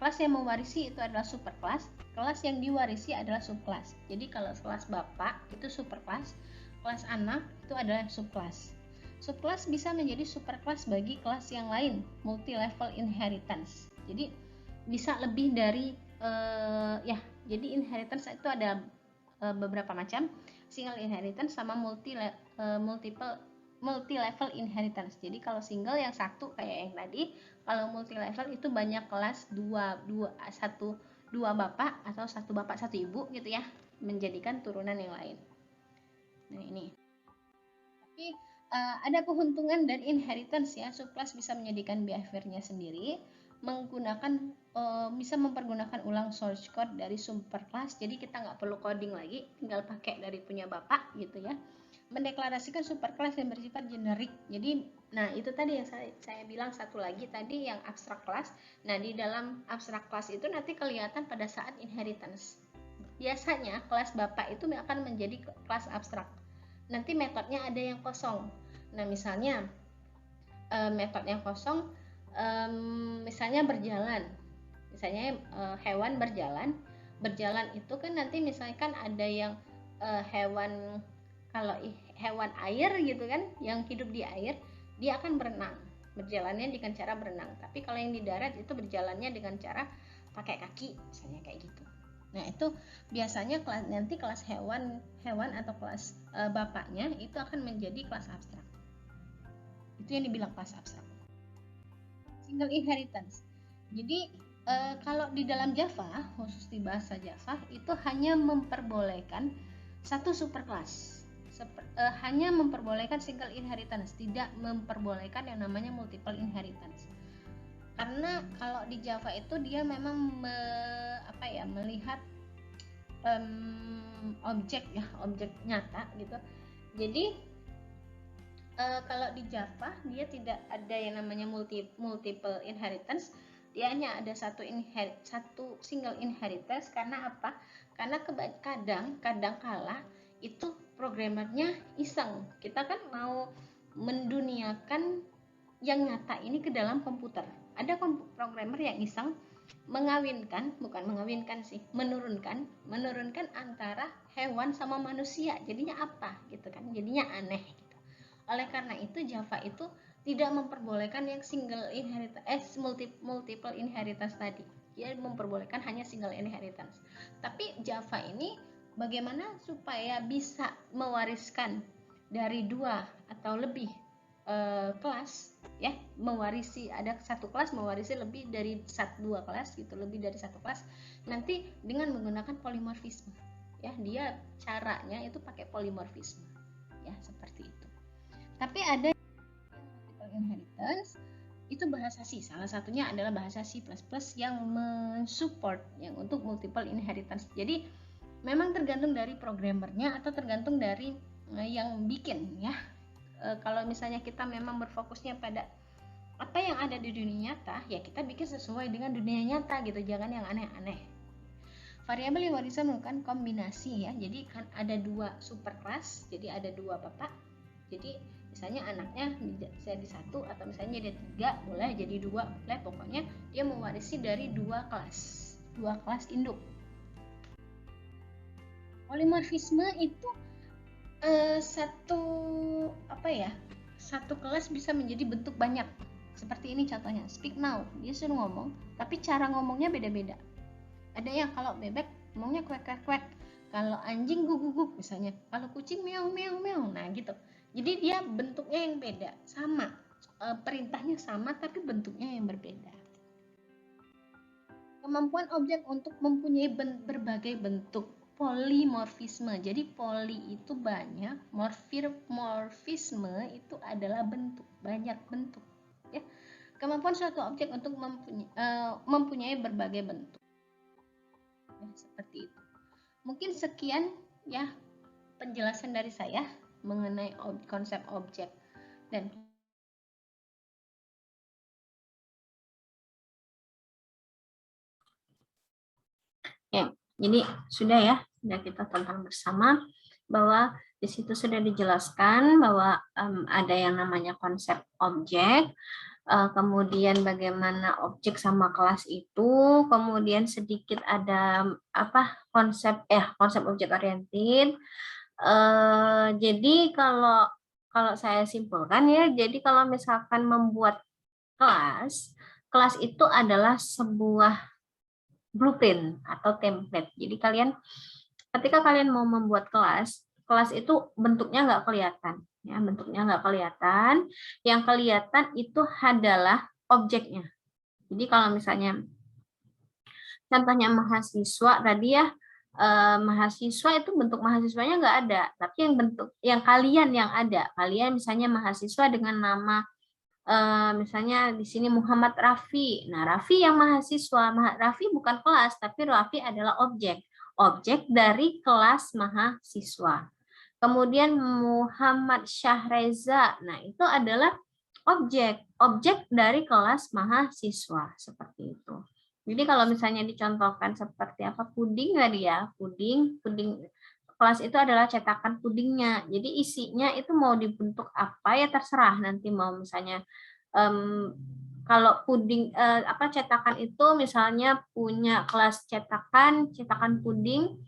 Kelas yang mewarisi itu adalah superkelas, kelas yang diwarisi adalah subkelas. Jadi kalau kelas bapak itu superkelas, kelas anak itu adalah subkelas. Subkelas bisa menjadi superkelas bagi kelas yang lain, multi level inheritance. Jadi bisa lebih dari jadi inheritance itu ada beberapa macam, single inheritance sama multi level inheritance. Jadi kalau single yang satu kayak yang tadi, kalau multi level itu banyak kelas dua bapak atau satu bapak satu ibu gitu ya, menjadikan turunan yang lain. Nah, ini. Tapi ada keuntungan dari inheritance ya. Subkelas bisa menjadikan behaviornya sendiri, bisa mempergunakan ulang source code dari superkelas. Jadi kita nggak perlu coding lagi, tinggal pakai dari punya bapak gitu ya. Mendeklarasikan superkelas yang bersifat generik. Jadi, nah itu tadi yang saya bilang satu lagi tadi yang abstrak kelas. Nah, di dalam abstrak kelas itu nanti kelihatan pada saat inheritance. Biasanya kelas bapak itu akan menjadi kelas abstrak. Nanti metodenya ada yang kosong. Nah, misalnya metode yang kosong, misalnya berjalan. Misalnya hewan berjalan itu kan nanti misalkan ada yang hewan, kalau hewan air gitu kan, yang hidup di air, dia akan berenang, berjalannya dengan cara berenang. Tapi kalau yang di darat itu berjalannya dengan cara pakai kaki, misalnya kayak gitu. Nah, itu biasanya nanti kelas hewan atau kelas bapaknya itu akan menjadi kelas abstrak. Itu yang dibilang kelas abstrak. Single inheritance. Jadi kalau di dalam Java, khusus di bahasa Java, itu hanya memperbolehkan satu superclass. Hanya memperbolehkan single inheritance, tidak memperbolehkan yang namanya multiple inheritance. Karena kalau di Java itu dia memang melihat objek nyata gitu. Jadi kalau di Java dia tidak ada yang namanya multiple inheritance, dia hanya ada satu single inheritance. Karena apa? Karena kadang kala itu programmernya iseng. Kita kan mau menduniakan yang nyata ini ke dalam komputer. Ada programmer yang iseng menurunkan antara hewan sama manusia. Jadinya apa gitu kan? Jadinya aneh gitu. Oleh karena itu Java itu tidak memperbolehkan yang single inheritance multiple inheritance tadi. Dia memperbolehkan hanya single inheritance. Tapi Java ini bagaimana supaya bisa mewariskan dari 2 atau lebih kelas, ya, ada satu kelas mewarisi lebih dari 2 kelas gitu, lebih dari satu kelas, nanti dengan menggunakan polimorfisme, ya. Dia caranya itu pakai polimorfisme, ya, seperti itu. Tapi ada multiple inheritance itu bahasa C, salah satunya adalah bahasa C++ yang mensupport yang untuk multiple inheritance. Jadi memang tergantung dari programmernya atau tergantung dari yang bikin, ya. Kalau misalnya kita memang berfokusnya pada apa yang ada di dunia nyata, ya kita bikin sesuai dengan dunia nyata gitu, jangan yang aneh-aneh. Variabel yang warisan merupakan kombinasi, ya. Jadi kan ada 2 superclass, jadi ada 2 bapak. Jadi misalnya anaknya jadi 1 atau misalnya dia 3, boleh jadi 2, boleh. Pokoknya dia mewarisi dari 2 kelas induk. Polimorfisme itu satu kelas bisa menjadi bentuk banyak. Seperti ini contohnya, speak now, dia suruh ngomong, tapi cara ngomongnya beda-beda. Ada yang kalau bebek ngomongnya kuek-kuek, kalau anjing guguk-guguk misalnya, kalau kucing meong-meong-meong, nah gitu. Jadi dia bentuknya yang beda, sama, perintahnya sama tapi bentuknya yang berbeda. Kemampuan objek untuk mempunyai berbagai bentuk. Polimorfisme. Jadi poli itu banyak, morfisme itu adalah bentuk, banyak bentuk, ya. Kemampuan suatu objek untuk mempunyai berbagai bentuk, ya, seperti itu. Mungkin sekian, ya, penjelasan dari saya mengenai konsep objek dan ya. Jadi sudah kita tonton bersama bahwa di situ sudah dijelaskan bahwa ada yang namanya konsep objek, kemudian bagaimana objek sama kelas itu, kemudian sedikit ada konsep objek oriented. Jadi kalau saya simpulkan, ya, jadi kalau misalkan membuat kelas itu adalah sebuah blueprint atau template. Jadi ketika kalian mau membuat kelas itu bentuknya nggak kelihatan, ya, bentuknya nggak kelihatan. Yang kelihatan itu adalah objeknya. Jadi kalau misalnya contohnya mahasiswa tadi, ya, mahasiswa itu bentuk mahasiswanya nggak ada, tapi yang bentuk yang kalian yang ada, kalian misalnya mahasiswa dengan nama misalnya di sini Muhammad Rafi. Nah, Rafi yang mahasiswa. Rafi bukan kelas, tapi Rafi adalah objek dari kelas mahasiswa. Kemudian Muhammad Syahreza. Nah, itu adalah objek dari kelas mahasiswa, seperti itu. Jadi kalau misalnya dicontohkan seperti apa, puding tadi, ya, puding kelas itu adalah cetakan pudingnya. Jadi isinya itu mau dibentuk apa, ya terserah. Nanti mau misalnya kalau puding cetakan itu misalnya punya kelas cetakan puding,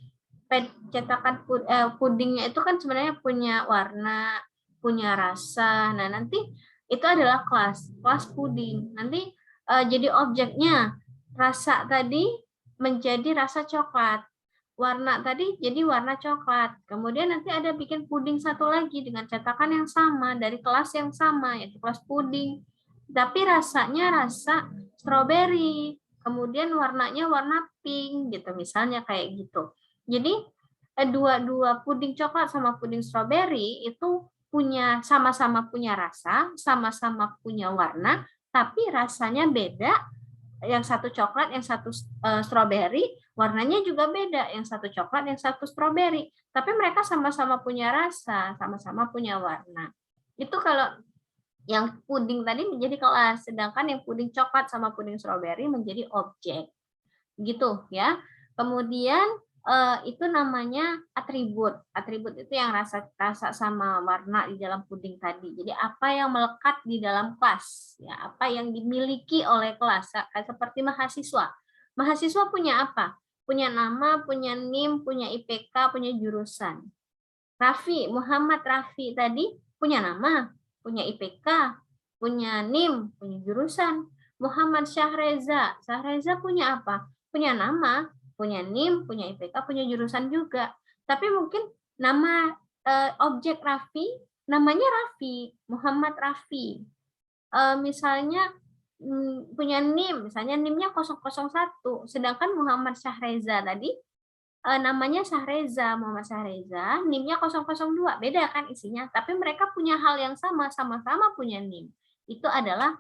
pudingnya itu kan sebenarnya punya warna, punya rasa. Nah, nanti itu adalah kelas puding. Nanti jadi objeknya rasa tadi menjadi rasa coklat. warna tadi jadi warna coklat. Kemudian nanti ada bikin puding satu lagi dengan cetakan yang sama dari kelas yang sama, yaitu kelas puding. Tapi rasanya rasa stroberi. Kemudian warnanya warna pink gitu, misalnya kayak gitu. Jadi dua puding coklat sama puding stroberi itu punya sama-sama punya rasa, sama-sama punya warna, tapi rasanya beda. Yang satu coklat, yang satu stroberi, warnanya juga beda. Yang satu coklat, yang satu stroberi. Tapi mereka sama-sama punya rasa, sama-sama punya warna. Itu kalau yang puding tadi menjadi kelas, sedangkan yang puding coklat sama puding stroberi menjadi objek. Gitu ya. Kemudian itu namanya atribut. Atribut itu yang rasa sama warna di dalam puding tadi. Jadi apa yang melekat di dalam kelas, ya, apa yang dimiliki oleh kelas, seperti mahasiswa. Mahasiswa punya apa? Punya nama, punya NIM, punya IPK, punya jurusan. Raffi, Muhammad Raffi tadi punya nama, punya IPK, punya NIM, punya jurusan. Muhammad Syahreza, Syahreza punya apa? Punya nama, punya NIM, punya IPK, punya jurusan juga. Tapi mungkin nama objek Raffi, namanya Raffi, Muhammad Raffi. Misalnya punya NIM, misalnya NIM-nya 001, sedangkan Muhammad Syahreza tadi namanya Syahreza, Muhammad Syahreza, NIM-nya 002, beda kan isinya, tapi mereka punya hal yang sama, sama-sama punya NIM. Itu adalah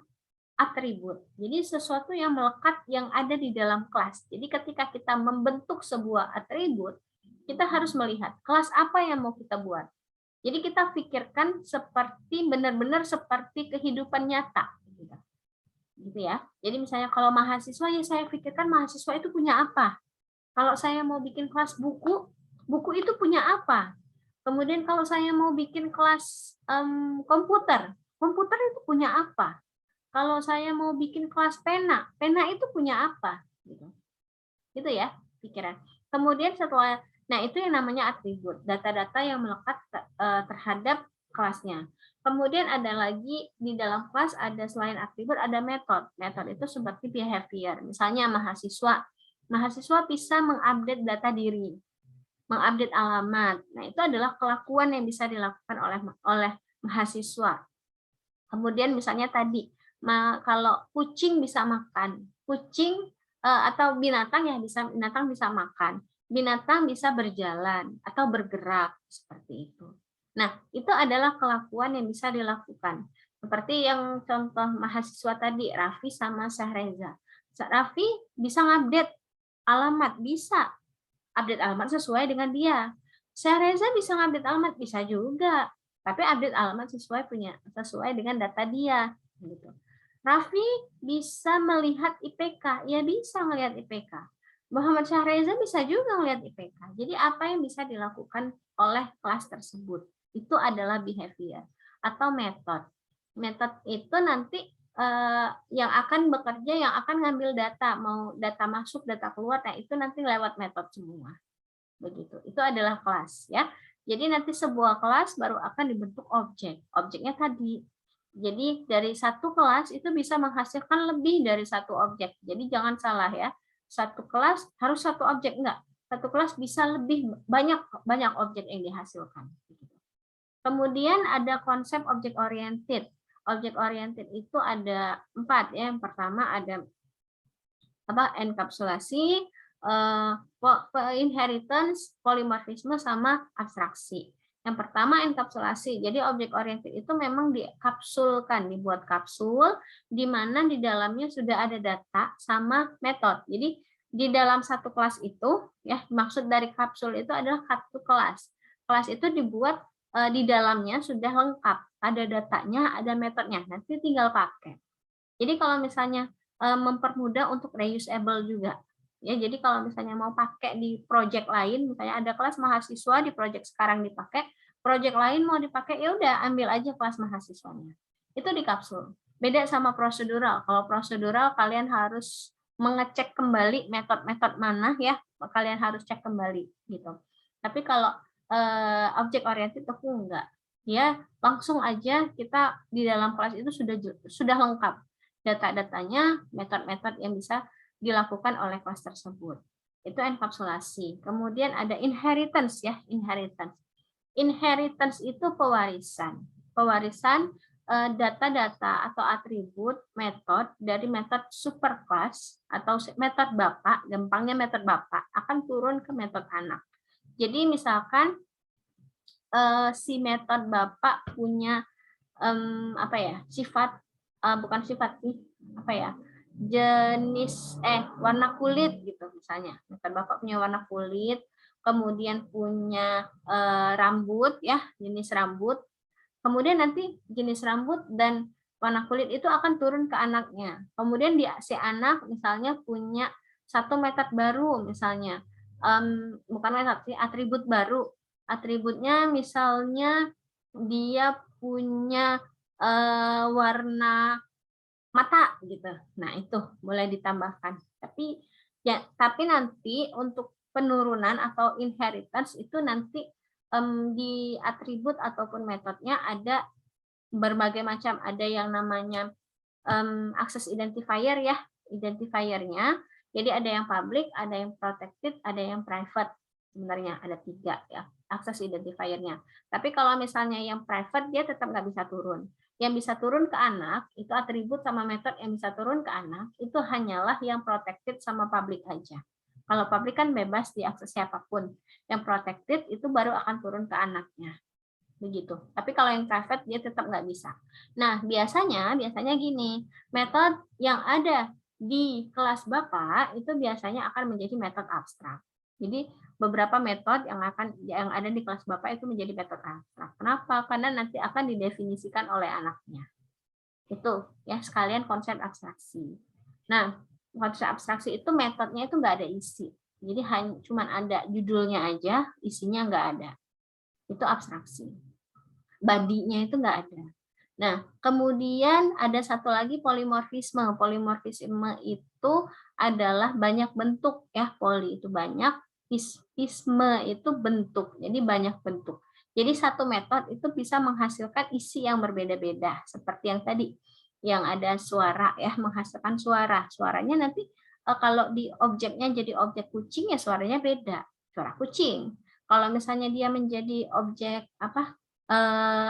atribut. Jadi sesuatu yang melekat yang ada di dalam kelas. Jadi ketika kita membentuk sebuah atribut, kita harus melihat kelas apa yang mau kita buat. Jadi kita pikirkan seperti benar-benar seperti kehidupan nyata. Gitu ya. Jadi misalnya kalau mahasiswa, ya saya pikirkan mahasiswa itu punya apa. Kalau saya mau bikin kelas buku, buku itu punya apa. Kemudian kalau saya mau bikin kelas komputer, komputer itu punya apa. Kalau saya mau bikin kelas pena, pena itu punya apa? Gitu ya, pikiran. Kemudian setelah, nah itu yang namanya atribut, data-data yang melekat terhadap kelasnya. Kemudian ada lagi di dalam kelas ada selain atribut ada metode. Metode itu seperti behavior. Misalnya mahasiswa bisa mengupdate data diri, mengupdate alamat. Nah itu adalah kelakuan yang bisa dilakukan oleh mahasiswa. Kemudian misalnya tadi kalau kucing bisa makan, kucing atau binatang bisa makan, binatang bisa berjalan atau bergerak seperti itu. Nah, itu adalah kelakuan yang bisa dilakukan. Seperti yang contoh mahasiswa tadi, Raffi sama Syahreza. Raffi bisa ngupdate alamat, bisa update alamat sesuai dengan dia. Syahreza bisa ngupdate alamat, bisa juga. Tapi update alamat sesuai dengan data dia. Gitu. Raffi bisa melihat IPK, ya bisa melihat IPK. Muhammad Syahreza bisa juga melihat IPK. Jadi apa yang bisa dilakukan oleh kelas tersebut? Itu adalah behavior atau metode. Metode itu nanti yang akan bekerja, yang akan ngambil data, mau data masuk, data keluar, nah itu nanti lewat metode semua. Begitu. Itu adalah kelas ya. Jadi nanti sebuah kelas baru akan dibentuk objek. Objeknya tadi. Jadi dari satu kelas itu bisa menghasilkan lebih dari satu objek. Jadi jangan salah ya. Satu kelas harus satu objek, enggak. Satu kelas bisa lebih banyak objek yang dihasilkan. Kemudian ada konsep objek oriented. Objek oriented itu ada 4 ya. Yang pertama ada enkapsulasi, inheritance, polimorfisme sama abstraksi. Yang pertama enkapsulasi. Jadi objek oriented itu memang dikapsulkan, dibuat kapsul di mana di dalamnya sudah ada data sama metode. Jadi di dalam satu kelas itu ya, maksud dari kapsul itu adalah satu kelas. Kelas itu dibuat di dalamnya sudah lengkap, ada datanya, ada metodenya. Nanti tinggal pakai. Jadi kalau misalnya mempermudah untuk reusable juga. Ya, jadi kalau misalnya mau pakai di project lain, misalnya ada kelas mahasiswa di project sekarang dipakai, project lain mau dipakai, ya udah ambil aja kelas mahasiswanya. Itu di kapsul. Beda sama prosedural. Kalau prosedural kalian harus mengecek kembali metode-metode mana ya, kalian harus cek kembali gitu. Tapi kalau object oriented itu enggak. Ya, langsung aja kita di dalam kelas itu sudah lengkap data-datanya, metode-metode yang bisa dilakukan oleh kelas tersebut. Itu enkapsulasi. Kemudian ada inheritance ya, inheritance. Inheritance itu pewarisan. Pewarisan data-data atau atribut metode dari metode superclass atau metode bapak, gampangnya metode bapak akan turun ke metode anak. Jadi misalkan si metode bapak punya apa ya, sifat bukan sifat sih, apa ya, jenis warna kulit gitu misalnya. Metode bapak punya warna kulit, kemudian punya rambut ya, jenis rambut. Kemudian nanti jenis rambut dan warna kulit itu akan turun ke anaknya. Kemudian si anak misalnya punya satu metode baru misalnya, bukan metode sih, atribut baru. Atributnya misalnya dia punya warna mata gitu. Nah itu boleh ditambahkan. Tapi nanti untuk penurunan atau inheritance itu nanti di atribut ataupun metodenya ada berbagai macam. Ada yang namanya access identifier ya, identifiernya. Jadi ada yang public, ada yang protected, ada yang private. Sebenarnya ada 3 ya, access identifiernya. Tapi kalau misalnya yang private dia tetap nggak bisa turun. Yang bisa turun ke anak itu atribut sama metode yang bisa turun ke anak itu hanyalah yang protected sama public aja. Kalau public kan bebas diakses siapapun. Yang protected itu baru akan turun ke anaknya. Begitu. Tapi kalau yang private dia tetap nggak bisa. Nah, biasanya gini, metode yang ada di kelas Bapak itu biasanya akan menjadi metode abstrak. Jadi beberapa metode yang ada di kelas Bapak itu menjadi metode abstrak. Kenapa? Karena nanti akan didefinisikan oleh anaknya. Itu ya sekalian konsep abstraksi. Nah, konsep abstraksi itu metodenya itu nggak ada isi. Jadi hanya cuman ada judulnya aja, isinya nggak ada. Itu abstraksi. Badinya itu nggak ada. Nah, kemudian ada satu lagi polimorfisme. Polimorfisme itu adalah banyak bentuk ya. Poli itu banyak, isme itu bentuk. Jadi banyak bentuk. Jadi satu metode itu bisa menghasilkan isi yang berbeda-beda. Seperti yang tadi, yang ada suara ya, menghasilkan suara. Suaranya nanti kalau di objeknya jadi objek kucing ya suaranya beda. Suara kucing. Kalau misalnya dia menjadi objek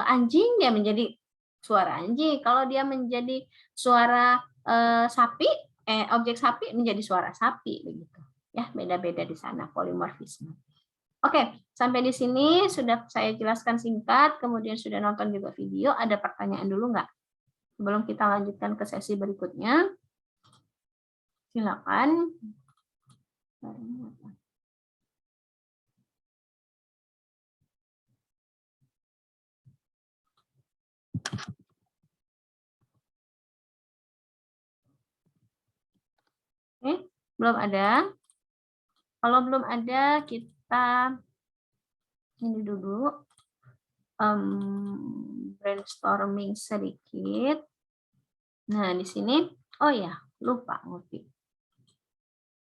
anjing, dia menjadi suara anjing. Kalau dia menjadi suara sapi, objek sapi menjadi suara sapi begitu. Ya, beda-beda di sana polimorfisme. Oke, sampai di sini sudah saya jelaskan singkat, kemudian sudah nonton juga video. Ada pertanyaan dulu nggak? Sebelum kita lanjutkan ke sesi berikutnya. Silakan. Oke, belum ada. Kalau belum ada, kita ini dulu brainstorming sedikit. Nah, di sini, oh ya, lupa ngopi.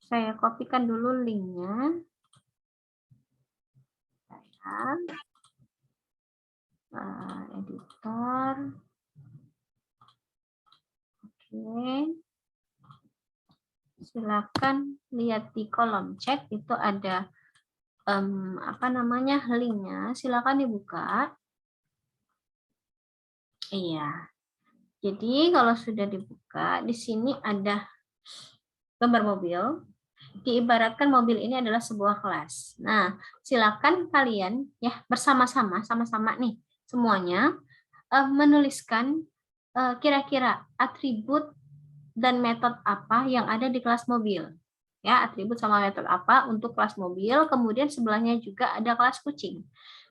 Saya kopikan dulu linknya. Editor. Oke. Silakan lihat di kolom chat itu ada linknya. Silakan dibuka. Iya. Jadi kalau sudah dibuka, di sini ada gambar mobil. Diibaratkan mobil ini adalah sebuah kelas. Nah, silakan kalian ya bersama-sama, sama-sama nih semuanya menuliskan kira-kira atribut dan metode apa yang ada di kelas mobil. Ya, atribut sama metode apa untuk kelas mobil, kemudian sebelahnya juga ada kelas kucing.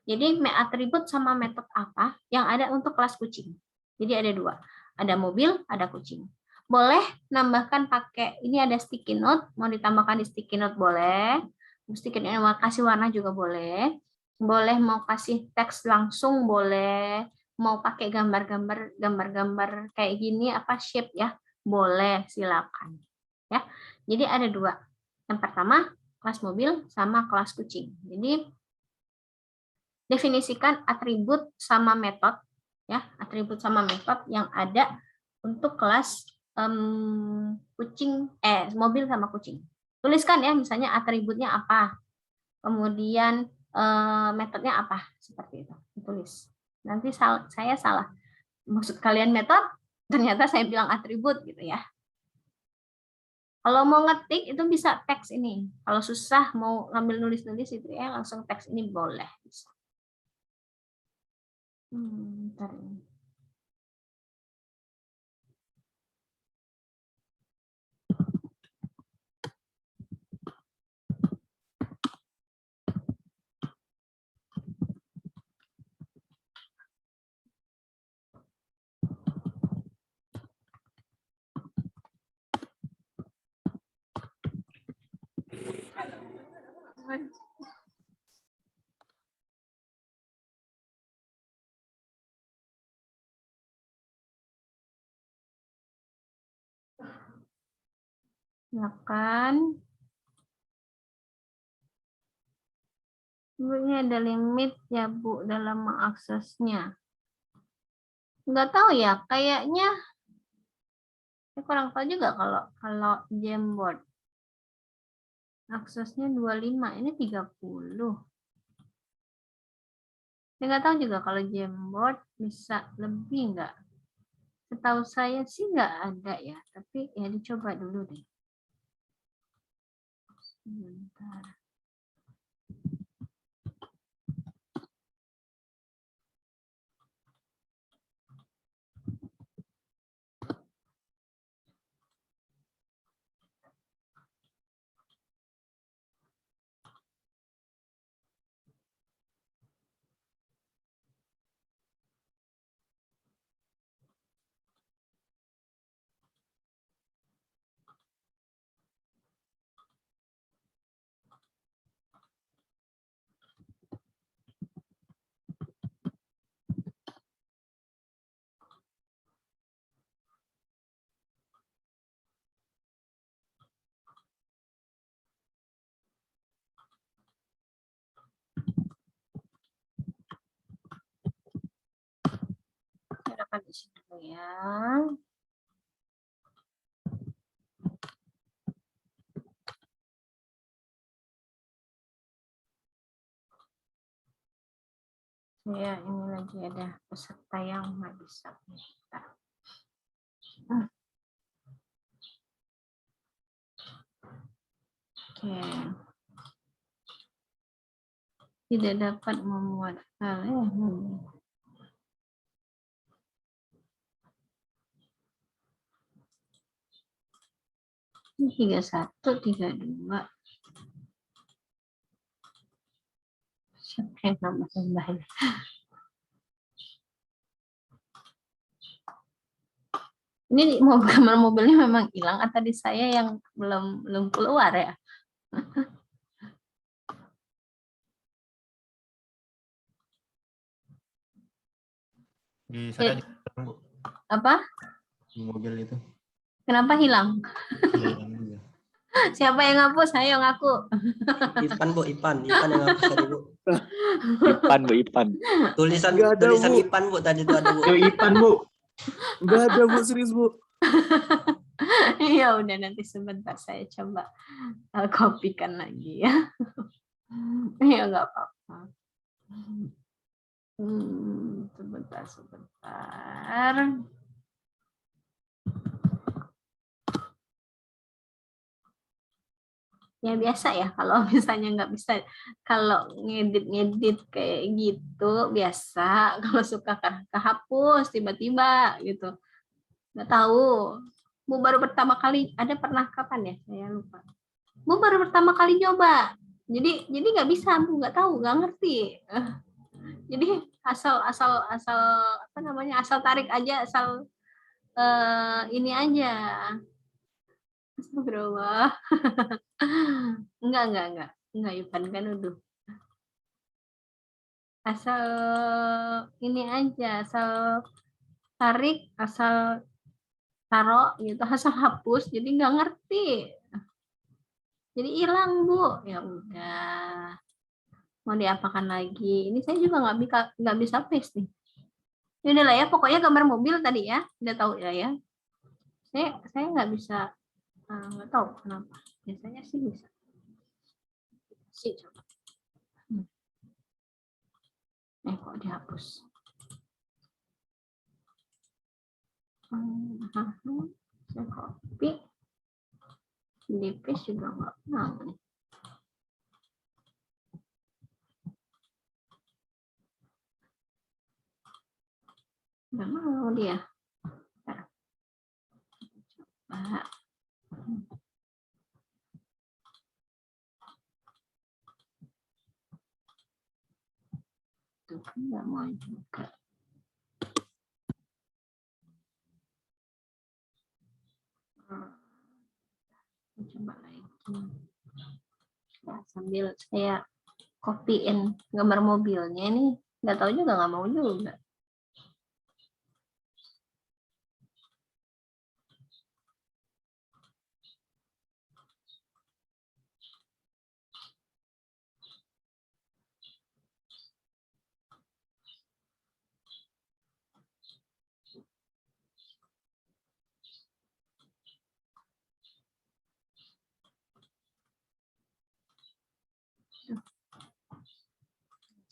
Jadi atribut sama metode apa yang ada untuk kelas kucing. Jadi ada 2. Ada mobil, ada kucing. Boleh nambahkan pakai, ini ada sticky note, mau ditambahkan di sticky note boleh. Sticky note mau kasih warna juga boleh. Boleh mau kasih teks langsung boleh. Mau pakai gambar-gambar kayak gini shape ya. Boleh, silakan. Ya. Jadi ada 2. Yang pertama, kelas mobil sama kelas kucing. Jadi definisikan atribut sama metode ya, atribut sama metode yang ada untuk kelas mobil sama kucing. Tuliskan ya, misalnya atributnya apa, kemudian metodenya apa, seperti itu. Ditulis. Nanti saya salah. Maksud kalian metode, ternyata saya bilang atribut gitu ya. Kalau mau ngetik itu bisa teks ini. Kalau susah mau ngambil nulis-nulis itu ya langsung teks ini boleh. Bisa. Bentar ini. Silakan. Ini ada limit ya Bu dalam mengaksesnya. Nggak tahu ya, kayaknya saya kurang tahu juga kalau Jamboard. Aksesnya 25, ini 30. Saya nggak tahu juga kalau Jamboard bisa lebih nggak. Setahu saya sih nggak ada ya, tapi ya dicoba dulu deh. Sebentar. Silakan di sini dulu ya. Ya, ini lagi ada peserta yang nggak bisa. Oke. Tidak dapat memuat file. Ini 31, 32. Siapa yang nambah-nambahin? Ini gambar mobilnya memang hilang atau di saya yang belum keluar ya? Di saya di Bu. Apa? Di mobil itu. Kenapa hilang? Hilang juga. Siapa yang ngapus? Ayo ngaku. Ipan yang hapus tadi Bu. Ipan. Tulisan Nggak ada, tulisan Bu. Ipan Bu tadi itu ada Bu. Yo, Ipan, Bu. Nggak ada, Bu, serius, Bu. Ya udah, nanti sebentar saya coba kopikan lagi ya. Ya nggak apa-apa. Sebentar. Ya biasa ya, kalau misalnya nggak bisa, kalau ngedit kayak gitu biasa, kalau suka kehapus tiba-tiba gitu, nggak tahu. Bu baru pertama kali, ada pernah kapan ya, saya lupa. Bu baru pertama kali nyoba, jadi nggak bisa, Bu nggak tahu, nggak ngerti. Jadi asal apa namanya, asal tarik aja, asal ini aja. Astagfirullah. Enggak Ivan kan udah. Asal ini aja, asal tarik, asal taruh gitu, asal hapus, jadi nggak ngerti. Jadi hilang, Bu. Ya udah. Mau diapakan lagi? Ini saya juga nggak bisa paste nih. Ya udah lah ya, pokoknya gambar mobil tadi ya, udah tahu ya. Saya nggak bisa, nggak tahu kenapa. Biasanya sih bisa. Sih coba. Kok dihapus? Saya copy. Di paste juga nggak mau nih. Nggak mau dia. Coba. Tuh kan nggak mau juga. Coba lagi. Ya, sambil saya copyin gambar mobilnya ini, nggak tahu juga, nggak mau juga.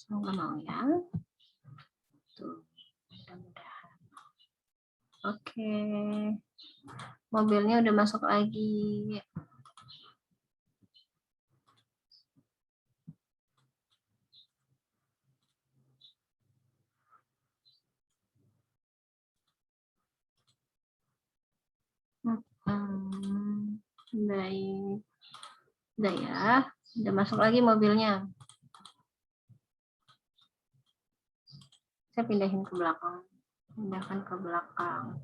Nggak mau ya. Tuh, mudah-mudahan. Oke. Mobilnya udah masuk lagi. Baik. Udah ya. Udah masuk lagi mobilnya. Saya pindahin ke belakang. Pindahkan ke belakang.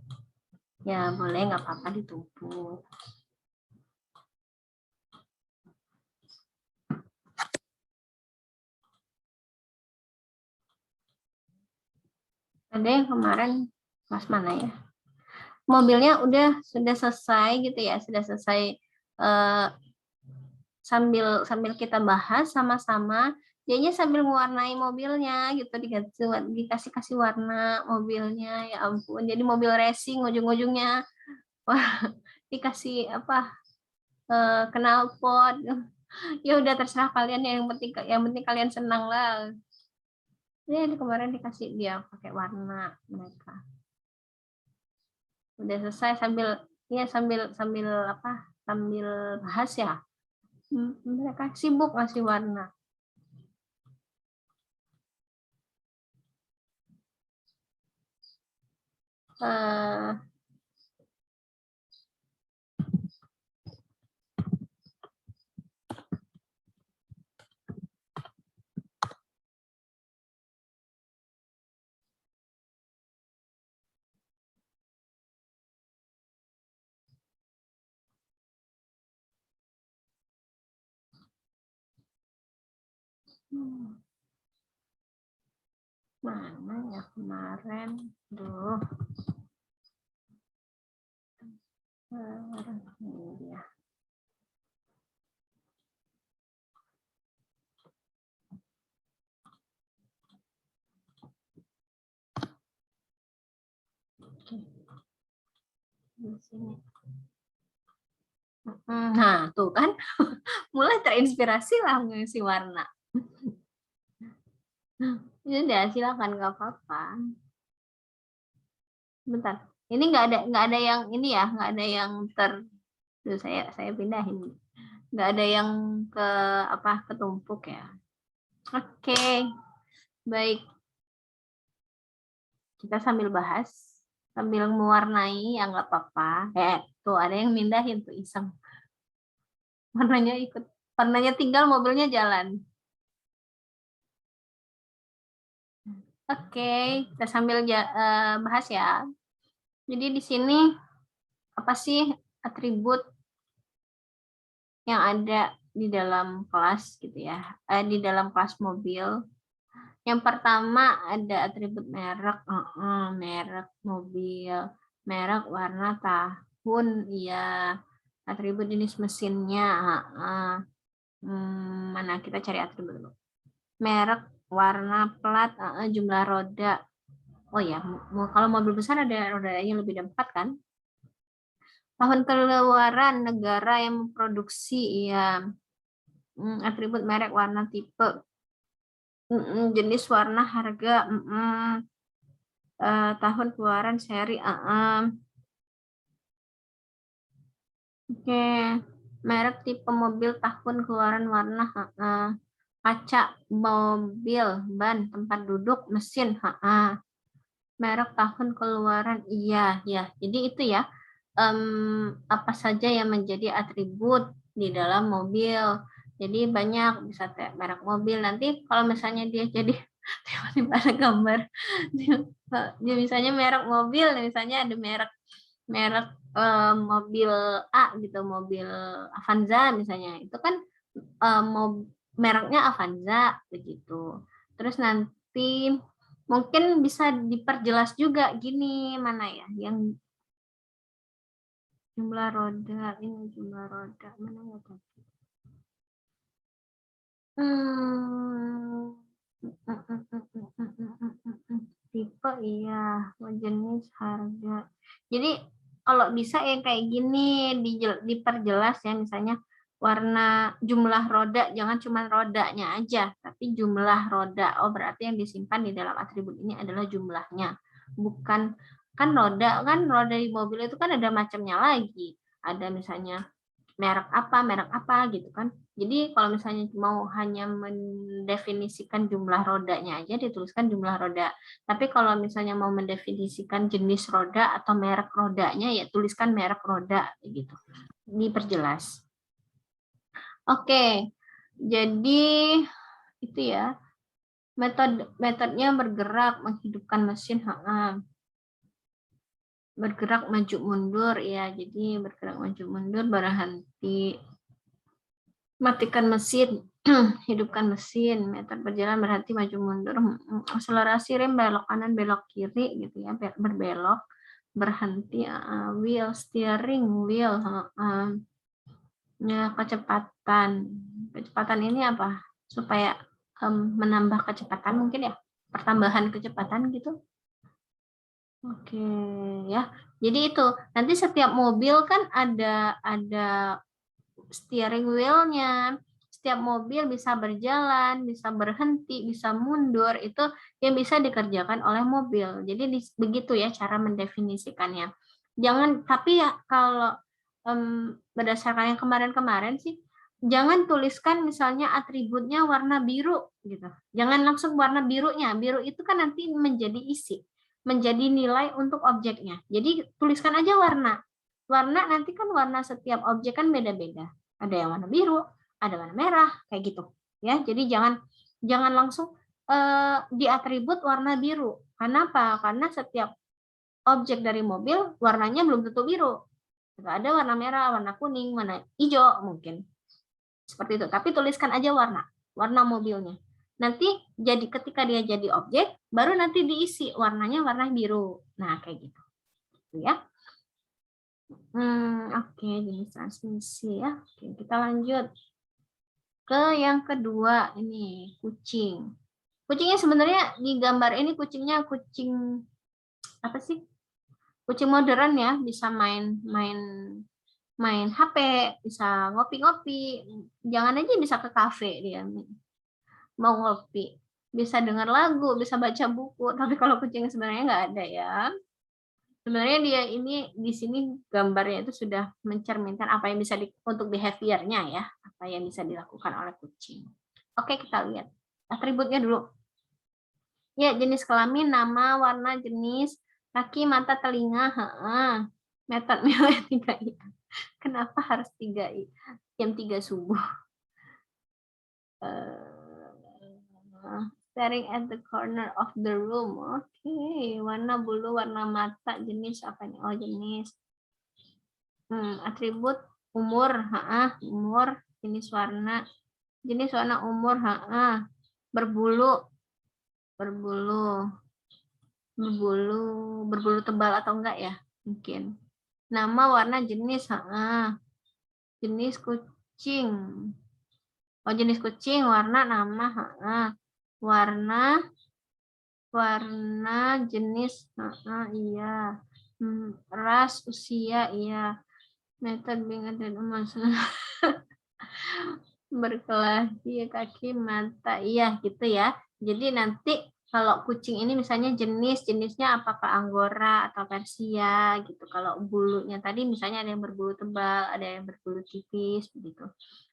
Ya boleh, nggak apa-apa ditumpuk. Ada yang kemarin kelas mana ya? Mobilnya sudah selesai gitu ya, sudah selesai sambil kita bahas sama-sama. Dianya sambil mewarnai mobilnya gitu, dikasih warna mobilnya, ya ampun. Jadi mobil racing ujung-ujungnya wah dikasih apa knalpot. Ya udah terserah kalian, yang penting kalian senang lah. Ini kemarin dikasih dia pakai warna mereka. Udah selesai sambil bahas ya. Mereka sibuk ngasih warna. Mana ya kemarin? Duh. Ini dia. Oke. Di sini. Nah, tuh kan mulai terinspirasi lah mengisi warna. Ya udah, silakan, nggak apa-apa. Bentar. Ini nggak ada yang ini ya, nggak ada yang Tuh, saya pindahin. Nggak ada yang ketumpuk ya. Oke. Baik. Kita sambil bahas, sambil mewarnai, ya nggak apa-apa. Tuh ada yang mindahin tuh, iseng. Warnanya tinggal, mobilnya jalan. Oke, kita sambil bahas ya. Jadi di sini apa sih atribut yang ada di dalam kelas gitu ya? Di dalam kelas mobil. Yang pertama ada atribut merek, merek mobil, merek, warna, tahun, iya, atribut jenis mesinnya, mana kita cari atribut dulu. Merek, warna, plat, jumlah roda. Oh ya, kalau mobil besar ada rodanya lebih dari 4 kan? Tahun keluaran negara yang memproduksi, ya. Atribut merek, warna, tipe, jenis, warna, harga, tahun keluaran, seri, Oke, merek, tipe mobil, tahun keluaran, warna, kaca, mobil, ban, tempat duduk, mesin, merek, tahun keluaran, iya, ya. Jadi itu ya, apa saja yang menjadi atribut di dalam mobil. Jadi banyak, bisa merek mobil. Nanti kalau misalnya dia jadi tiba-tiba ada gambar, dia misalnya merek mobil, misalnya ada merek mobil A gitu, mobil Avanza misalnya, itu kan mereknya Avanza begitu. Terus nanti mungkin bisa diperjelas juga gini, mana ya yang jumlah roda, ini jumlah roda, mana ya tadi? Tipe, iya, jenis, harga. Jadi kalau bisa yang kayak gini diperjelas ya, misalnya warna, jumlah roda, jangan cuma rodanya aja, tapi jumlah roda. Oh, berarti yang disimpan di dalam atribut ini adalah jumlahnya, bukan kan roda di mobil itu kan ada macamnya lagi. Ada misalnya merek apa gitu kan. Jadi kalau misalnya mau hanya mendefinisikan jumlah rodanya aja, dituliskan jumlah roda. Tapi kalau misalnya mau mendefinisikan jenis roda atau merek rodanya, ya tuliskan merek roda gitu. Diperjelas. Oke. Jadi itu ya. Metodenya bergerak, menghidupkan mesin, bergerak maju mundur, ya. Jadi bergerak maju mundur, berhenti, matikan mesin, hidupkan mesin, meter berjalan, berhenti, maju mundur, akselerasi, rem, belok kanan, belok kiri gitu ya, berbelok, berhenti, wheel, steering wheel, ya, kecepatan ini apa? Supaya menambah kecepatan mungkin ya, pertambahan kecepatan gitu. Oke ya. Jadi itu nanti setiap mobil kan ada steering wheel-nya. Setiap mobil bisa berjalan, bisa berhenti, bisa mundur, itu yang bisa dikerjakan oleh mobil. Jadi begitu ya cara mendefinisikannya. Jangan, tapi ya kalau berdasarkan yang kemarin-kemarin sih, jangan tuliskan misalnya atributnya warna biru gitu. Jangan langsung warna birunya. Biru itu kan nanti menjadi isi, menjadi nilai untuk objeknya. Jadi tuliskan aja warna. Warna nanti kan warna setiap objek kan beda-beda. Ada yang warna biru, ada warna merah, kayak gitu. Ya, jadi jangan langsung di atribut warna biru. Kenapa? Karena setiap objek dari mobil warnanya belum tentu biru. Ada warna merah, warna kuning, warna hijau mungkin. Seperti itu. Tapi tuliskan aja warna mobilnya. Nanti jadi ketika dia jadi objek, baru nanti diisi warnanya warna biru. Nah, kayak gitu. Ya. Oke, jenis transmisi ya. Oke, kita lanjut ke yang kedua, ini kucing. Kucingnya sebenarnya di gambar ini kucingnya kucing apa sih? Kucing modern ya, bisa main HP, bisa ngopi-ngopi. Jangan aja bisa ke kafe dia mau ngopi, bisa dengar lagu, bisa baca buku. Tapi kalau kucing sebenarnya nggak ada ya. Sebenarnya dia ini di sini gambarnya itu sudah mencerminkan apa yang bisa untuk behaviornya ya, apa yang bisa dilakukan oleh kucing. Oke, kita lihat atributnya dulu. Ya, jenis kelamin, nama, warna, jenis, kaki, mata, telinga, metode nilai 3I. Kenapa harus 3I? Jam 3 subuh. Staring at the corner of the room. Oke, warna bulu, warna mata, jenis apa nih? Oh, jenis. Atribut umur, umur, jenis warna, umur, berbulu tebal atau enggak ya? Mungkin. Nama, warna, jenis, jenis kucing. Oh, jenis kucing, warna, nama, warna, jenis, iya. Ras, usia, iya. Method bingat dan masalah berkelahi kaki mata, iya gitu ya. Jadi nanti kalau kucing ini misalnya jenisnya apakah Anggora atau Persia gitu. Kalau bulunya tadi misalnya ada yang berbulu tebal, ada yang berbulu tipis begitu.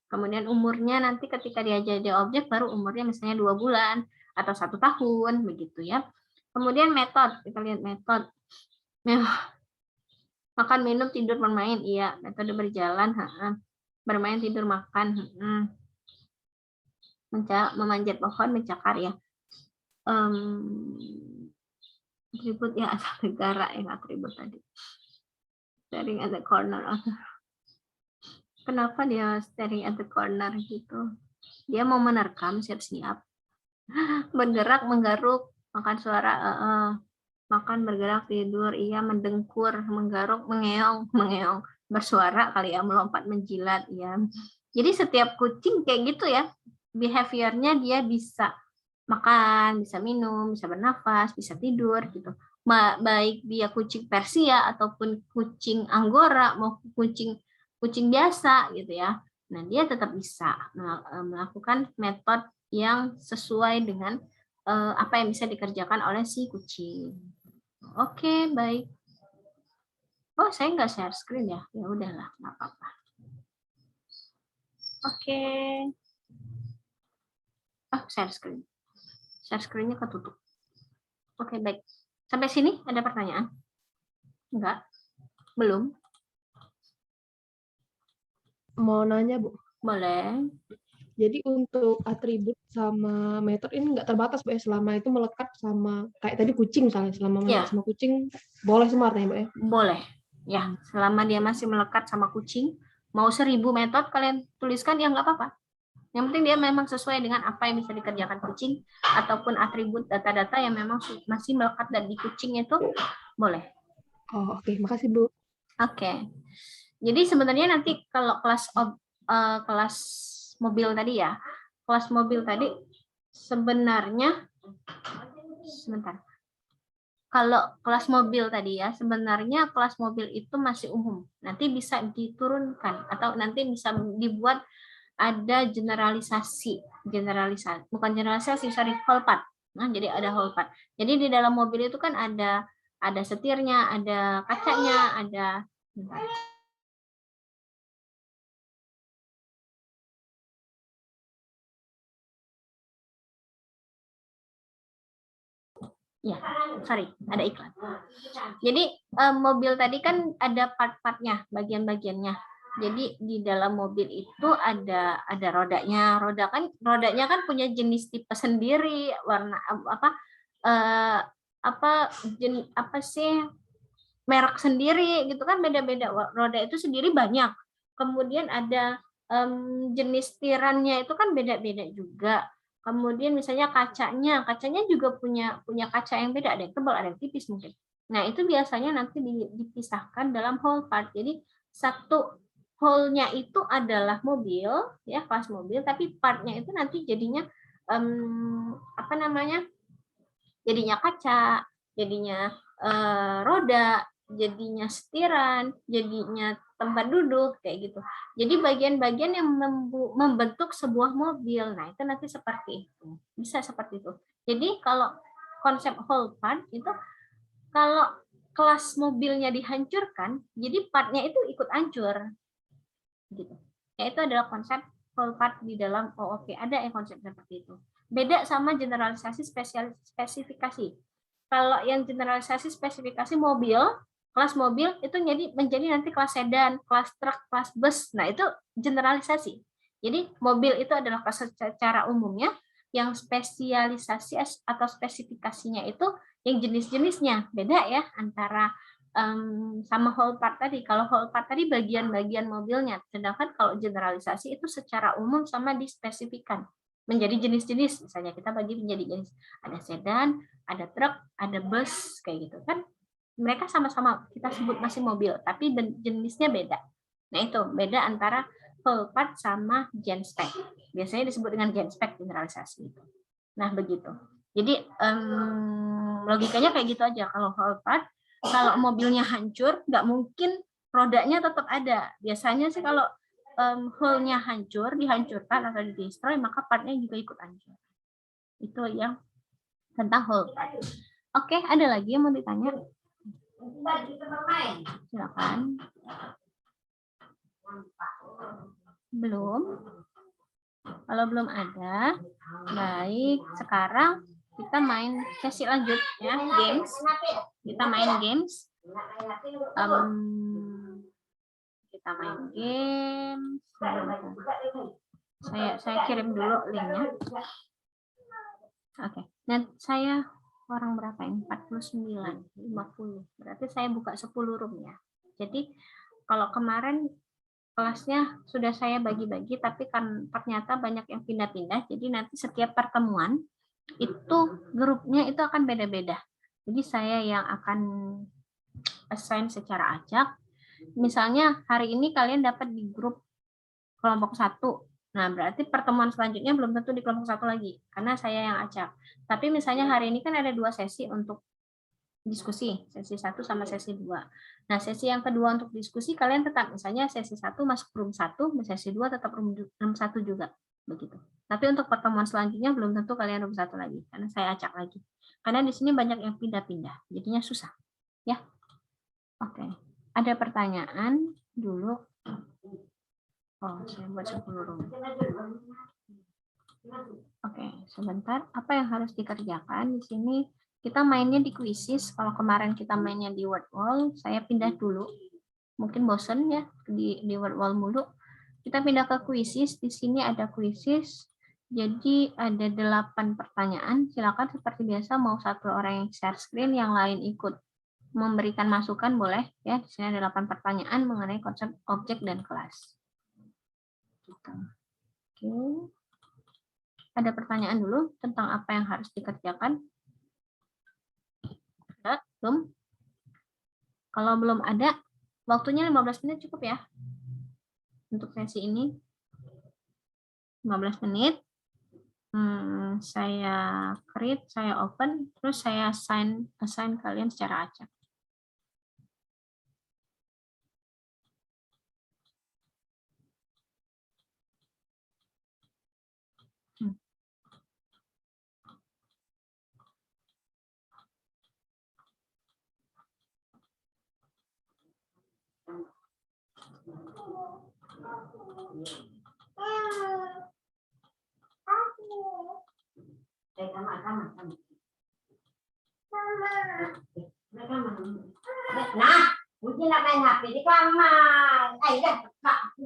Kemudian umurnya nanti ketika dia jadi objek baru umurnya misalnya 2 bulan atau 1 tahun begitu ya. Kemudian metode, kita lihat metode. Makan, minum, tidur, bermain, iya. Metode berjalan, bermain, tidur, makan, memanjat pohon, mencakar ya. Atribut ya asal negara yang atribut tadi. Staring at the corner. Kenapa dia staring at the corner gitu? Dia mau menerkam, siap-siap. Bergerak, menggaruk, makan suara, makan, bergerak, tidur, iya, mendengkur, menggaruk, mengeong, bersuara kali ya, melompat, menjilat, ya. Jadi setiap kucing kayak gitu ya, behaviornya dia bisa makan, bisa minum, bisa bernafas, bisa tidur gitu. Baik dia kucing Persia ataupun kucing Anggora, mau kucing biasa gitu ya. Nah, dia tetap bisa melakukan metode yang sesuai dengan apa yang bisa dikerjakan oleh si kucing. Oke, baik. Oh, saya nggak share screen ya? Ya udahlah, nggak apa-apa. Oke. Share screen. Share screen-nya ketutup. Oke, baik. Sampai sini ada pertanyaan? Enggak? Belum? Mau nanya, Bu. Boleh. Jadi untuk atribut sama metode ini nggak terbatas, Bu, ya? Selama itu melekat sama, kayak tadi kucing misalnya, selama melekat sama kucing, boleh semua artinya, Bu, ya? Boleh. Ya, selama dia masih melekat sama kucing, mau 1000 metode kalian tuliskan, ya nggak apa-apa. Yang penting dia memang sesuai dengan apa yang bisa dikerjakan kucing, ataupun atribut data-data yang memang masih melekat dan di kucing itu, boleh. Oh, oke. Makasih, Bu. Oke. Jadi sebenarnya nanti kalau kelas mobil tadi ya, kelas mobil tadi sebenarnya, sebentar. Kalau kelas mobil tadi ya, sebenarnya kelas mobil itu masih umum. Nanti bisa diturunkan atau nanti bisa dibuat ada bukan generalisasi, sorry, whole part. Nah, jadi ada whole part. Jadi di dalam mobil itu kan ada setirnya, ada kacanya, ada ya, sorry, ada iklan. Jadi mobil tadi kan ada part-partnya, bagian-bagiannya. Jadi di dalam mobil itu ada rodanya. Rodanya kan punya jenis tipe sendiri, warna apa sih, merek sendiri gitu kan, beda-beda. Roda itu sendiri banyak. Kemudian ada jenis tirannya itu kan beda-beda juga. Kemudian misalnya kacanya juga punya kaca yang beda, ada yang tebal, ada yang tipis mungkin. Nah, itu biasanya nanti dipisahkan dalam whole part. Jadi satu whole-nya itu adalah mobil, ya, kelas mobil, tapi part-nya itu nanti jadinya jadinya kaca, jadinya roda, jadinya setiran, jadinya tempat duduk, kayak gitu. Jadi bagian-bagian yang membentuk sebuah mobil. Nah, itu nanti seperti itu. Bisa seperti itu. Jadi kalau konsep whole part itu, kalau kelas mobilnya dihancurkan, jadi partnya itu ikut hancur. Gitu. Ya, itu adalah konsep whole part di dalam OOP. Ada yang konsep seperti itu. Beda sama generalisasi spesifikasi. Kalau yang generalisasi spesifikasi mobil, kelas mobil itu menjadi nanti kelas sedan, kelas truk, kelas bus. Nah, itu generalisasi. Jadi mobil itu adalah secara umumnya, yang spesialisasi atau spesifikasinya itu yang jenis-jenisnya. Beda ya antara sama whole part tadi. Kalau whole part tadi bagian-bagian mobilnya, sedangkan kalau generalisasi itu secara umum sama dispesifikan menjadi jenis-jenis. Misalnya kita bagi menjadi jenis, ada sedan, ada truk, ada bus, kayak gitu kan. Mereka sama-sama kita sebut masih mobil, tapi jenisnya beda. Nah, itu beda antara whole part sama gen spec. Biasanya disebut dengan gen spec generalisasi itu. Nah, begitu. Jadi logikanya kayak gitu aja. Kalau whole part, kalau mobilnya hancur, nggak mungkin rodanya tetap ada. Biasanya sih kalau hull-nya hancur, dihancurkan atau di-destroy, maka partnya juga ikut hancur. Itu yang tentang hull part. Oke, ada lagi yang mau ditanya? Silakan. Belum? Kalau belum ada, baik. Sekarang kita main sesi lanjut ya, games. Kita main games. Kita main games. Saya kirim dulu linknya. Oke. Dan saya orang berapa ini? 49, 50. Berarti saya buka 10 room ya. Jadi kalau kemarin kelasnya sudah saya bagi-bagi, tapi kan ternyata banyak yang pindah-pindah, jadi nanti setiap pertemuan itu grupnya itu akan beda-beda. Jadi saya yang akan assign secara acak. Misalnya hari ini kalian dapat di grup kelompok 1. Nah, berarti pertemuan selanjutnya belum tentu di kelompok 1 lagi, karena saya yang acak. Tapi misalnya hari ini kan ada 2 sesi untuk diskusi, sesi 1 sama sesi 2. Nah, sesi yang kedua untuk diskusi kalian tetap, misalnya sesi 1 masuk room 1, sesi 2 tetap room 1 juga, begitu. Tapi untuk pertemuan selanjutnya belum tentu kalian room 1 lagi, karena saya acak lagi. Karena di sini banyak yang pindah-pindah, jadinya susah. Ya. Oke. Ada pertanyaan dulu? Oh, saya buat 10 room. Oke, sebentar. Apa yang harus dikerjakan di sini? Kita mainnya di quizzes. Kalau kemarin kita mainnya di word wall, saya pindah dulu. Mungkin bosen ya di word wall mulu. Kita pindah ke quizzes. Di sini ada quizzes. Jadi ada 8 pertanyaan. Silakan seperti biasa mau satu orang yang share screen, yang lain ikut memberikan masukan boleh ya. Di sini ada 8 pertanyaan mengenai konsep objek dan kelas. Oke. Ada pertanyaan dulu tentang apa yang harus dikerjakan? Ada? Belum? Kalau belum ada, waktunya 15 menit cukup ya? Untuk sesi ini. 15 menit. Saya create, saya open, terus saya assign kalian secara acak. Nah, mungkin nak main HP di kamar. Ayo dah, Kak.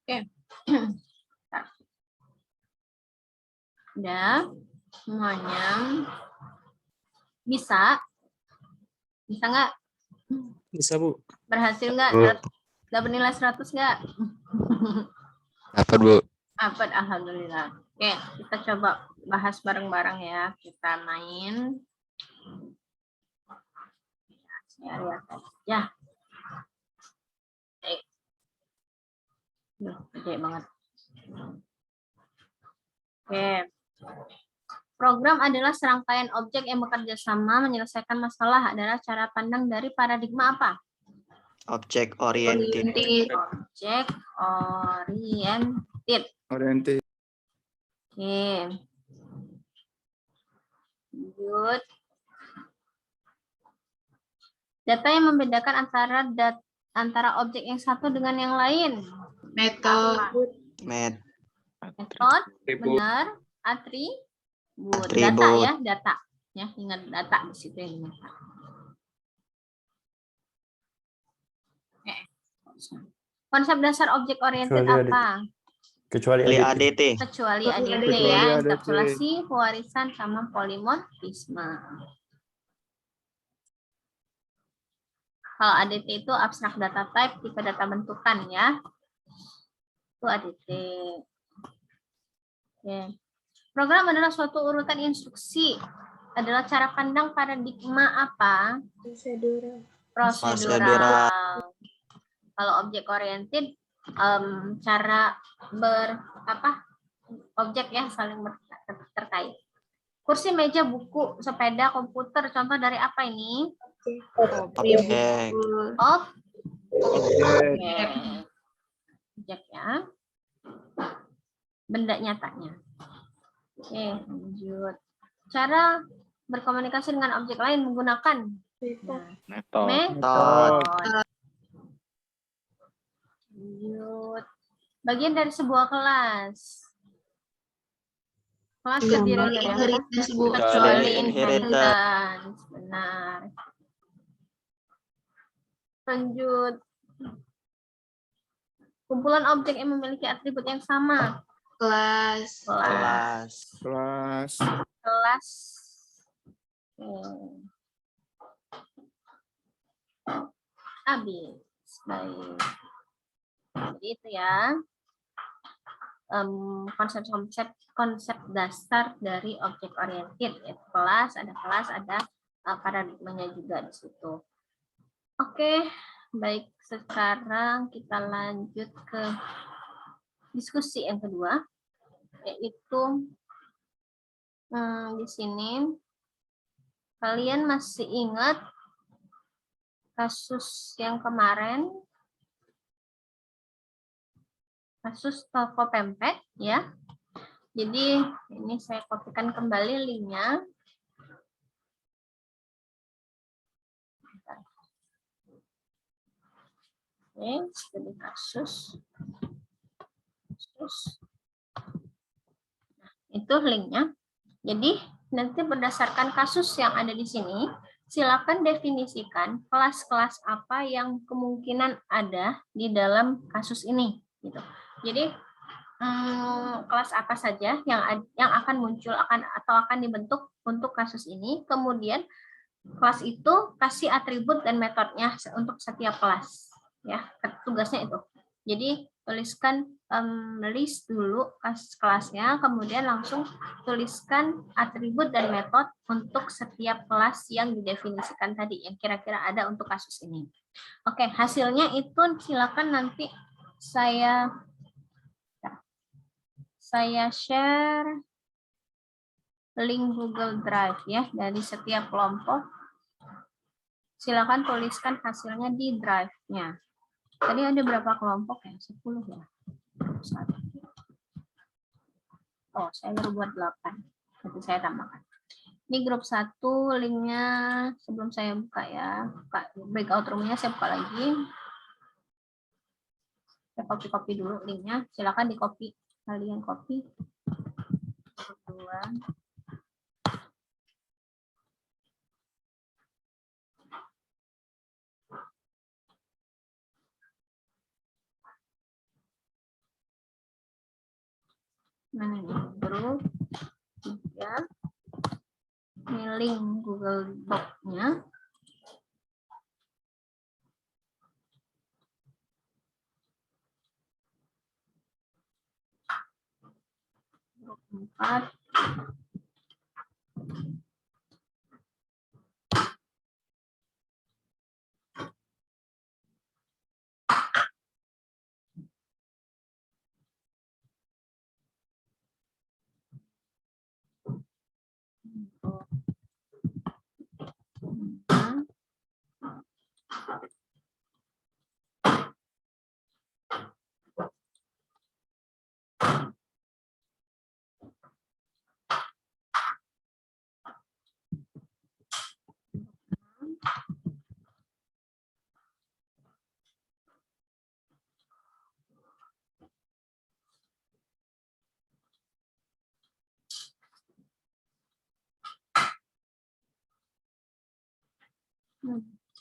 Oke. Udah semuanya. Bisa? Bisa nggak? Bisa, Bu. Berhasil nggak? Dapat nilai 100 nggak? Dapat, Bu. Dapat, alhamdulillah. Oke, kita coba bahas bareng-bareng ya. Kita main. Saya lihat aja. Gede banget. Oke. Program adalah serangkaian objek yang bekerja sama menyelesaikan masalah. Adalah cara pandang dari paradigma apa? Object oriented. Object oriented. Oriented. Oke. Good. Data yang membedakan antara objek yang satu dengan yang lain. Metode. Met. Metode, benar. Atribut. Data Atribut. ya, data. Ya, ingat data di situ yang data. Konsep dasar objek oriented apa? Kecuali ADT. Kecuali ADT Kecuali ya, ADT. enkapsulasi, pewarisan, sama polimorfisme. Kalau ADT itu abstrak data type, tipe data bentukan ya. Itu ADT. Oke. Program adalah suatu urutan instruksi. Adalah cara pandang paradigma apa? Prosedural. Kalau objek oriented, cara objek ya saling terkait. Kursi, meja, buku, sepeda, komputer, contoh dari apa ini? Objek. Objek ya. Benda nyatanya. Oke, lanjut. Cara berkomunikasi dengan objek lain menggunakan metode. Lanjut. Bagian dari sebuah kelas. Kelas terdiri dari apa? Inheritance, Bu. Kecuali Inheritance. inheritance. Benar. Lanjut. Kumpulan objek yang memiliki atribut yang sama. Kelas. Kelas. Kelas. Habis. Baik. Jadi itu ya. Konsep dasar dari objek oriented. Kelas, ada paradigmanya juga di situ. Oke, baik. Sekarang kita lanjut ke diskusi yang kedua, yaitu di sini kalian masih ingat kasus yang kemarin, kasus toko pempek ya. Jadi ini saya kopikan kembali linknya. Oke, jadi kasus. Nah, itu linknya. Jadi nanti berdasarkan kasus yang ada di sini, silakan definisikan kelas-kelas apa yang kemungkinan ada di dalam kasus ini. Gitu. Jadi kelas apa saja yang akan muncul atau akan dibentuk untuk kasus ini. Kemudian kelas itu kasih atribut dan metodenya untuk setiap kelas. Ya, tugasnya itu. Jadi tuliskan list dulu kelasnya, kemudian langsung tuliskan atribut dan metode untuk setiap kelas yang didefinisikan tadi, yang kira-kira ada untuk kasus ini. Oke, hasilnya itu silakan nanti saya share link Google Drive ya dari setiap kelompok. Silakan tuliskan hasilnya di drive-nya. Tadi ada berapa kelompok ya? 10 ya. Oh, saya baru buat 8. Nanti saya tambahkan. Ini grup 1, linknya sebelum saya buka ya. Buka breakout room-nya saya buka lagi. Saya copy dulu linknya. Silakan di copy. Kalian copy. Kedua. Mana nih? Grup 3. Ini link Google Doc-nya. Grup 4.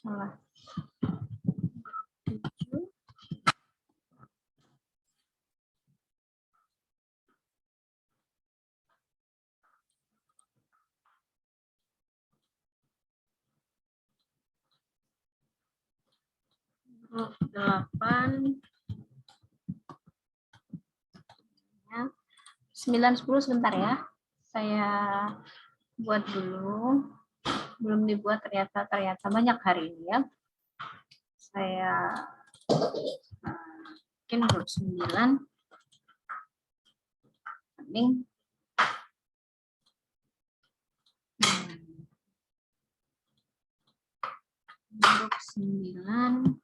Salah. 7. Grup 8. Ya. 9, 10 sebentar ya. Saya buat dulu. Belum dibuat ternyata banyak hari ini ya. Saya mungkin grup 9. Mending. Grup 9.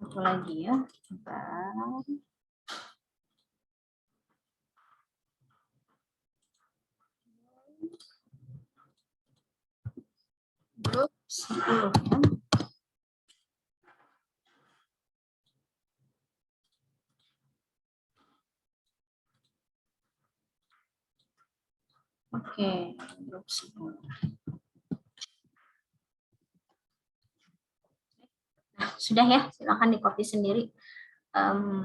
Satu lagi ya. Sebentar. Grup 10 ya. Oke, grup 10. Nah, sudah ya, silakan di-copy sendiri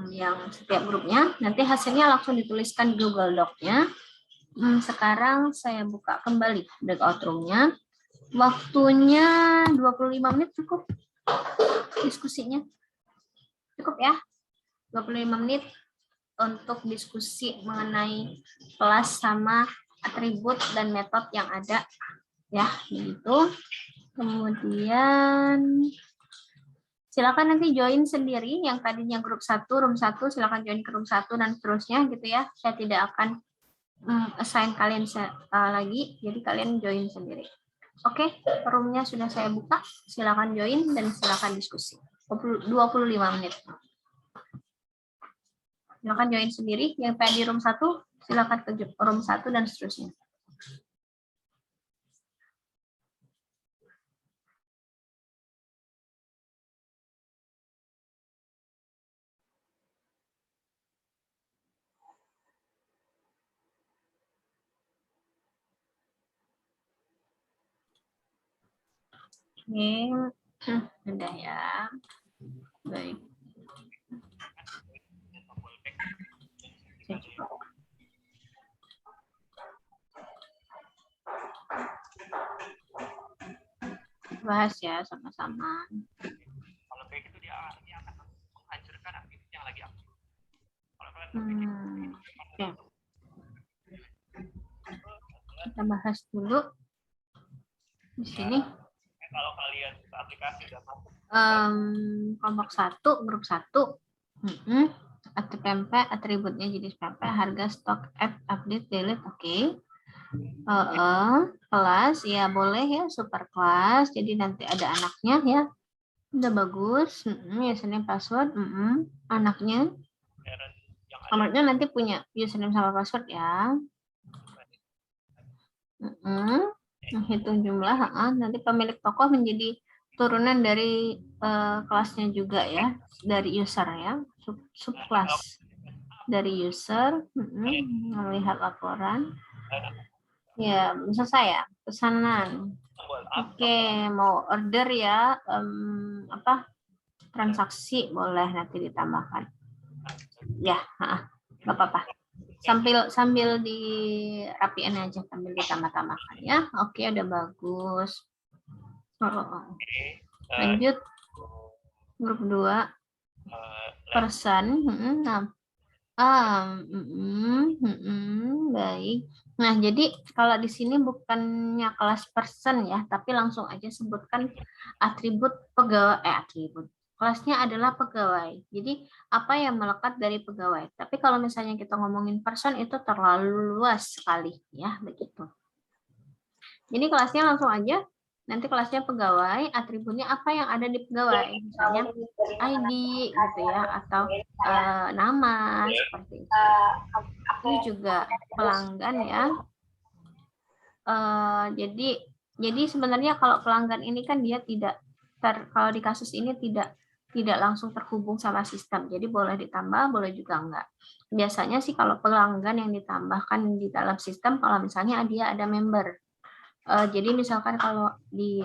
yang setiap grupnya. Nanti hasilnya langsung dituliskan di Google Doc-nya. Sekarang saya buka kembali breakout room-nya. Waktunya 25 menit cukup diskusinya. Cukup ya? 25 menit untuk diskusi mengenai kelas sama atribut dan metode yang ada. Ya, begitu. Kemudian silakan nanti join sendiri yang tadinya grup 1, room 1, silakan join ke room 1 dan seterusnya gitu ya. Saya tidak akan assign kalian lagi, jadi kalian join sendiri. Oke, roomnya sudah saya buka, silakan join dan silakan diskusi. 25 menit. Silakan join sendiri, yang tadi room 1, silakan ke room 1 dan seterusnya. Oke, udah ya. Baik. Bahas ya sama-sama. Kalau kayak gitu dia akan menghancurkan aktivitas yang lagi aktif. Oke. Kita bahas dulu di sini. Kalau kalian aplikasi udah masuk. Kelompok 1, grup 1. PMP, atributnya jenis PMP, harga stok, app, update, delete, oke. Kelas, ya boleh ya, super kelas. Jadi nanti ada anaknya ya. Udah bagus. Username, password. Anaknya. Anaknya nanti punya username sama password ya. Hitung jumlah. Nanti pemilik tokoh menjadi turunan dari kelasnya juga ya. Dari user ya. Subkelas. Dari user. Melihat laporan. Ya, selesai ya. Pesanan. Oke, mau order ya. Transaksi boleh nanti ditambahkan. Ya, nggak apa-apa. Sambil dirapiin aja, sambil ditambah-tambahkan ya. Oke, udah bagus. Lanjut grup 2 person. Baik. Nah, jadi kalau di sini bukannya kelas person ya, tapi langsung aja sebutkan atribut pegawai, atribut. Kelasnya adalah pegawai. Jadi apa yang melekat dari pegawai. Tapi kalau misalnya kita ngomongin person itu terlalu luas sekali ya, begitu. Jadi kelasnya langsung aja. Nanti kelasnya pegawai, atributnya apa yang ada di pegawai, misalnya ID gitu ya, atau nama seperti itu. Itu juga pelanggan ya. Jadi sebenarnya kalau pelanggan ini kan dia tidak kalau di kasus ini tidak langsung terhubung sama sistem. Jadi boleh ditambah, boleh juga enggak. Biasanya sih kalau pelanggan yang ditambahkan di dalam sistem, kalau misalnya dia ada member. Jadi misalkan kalau di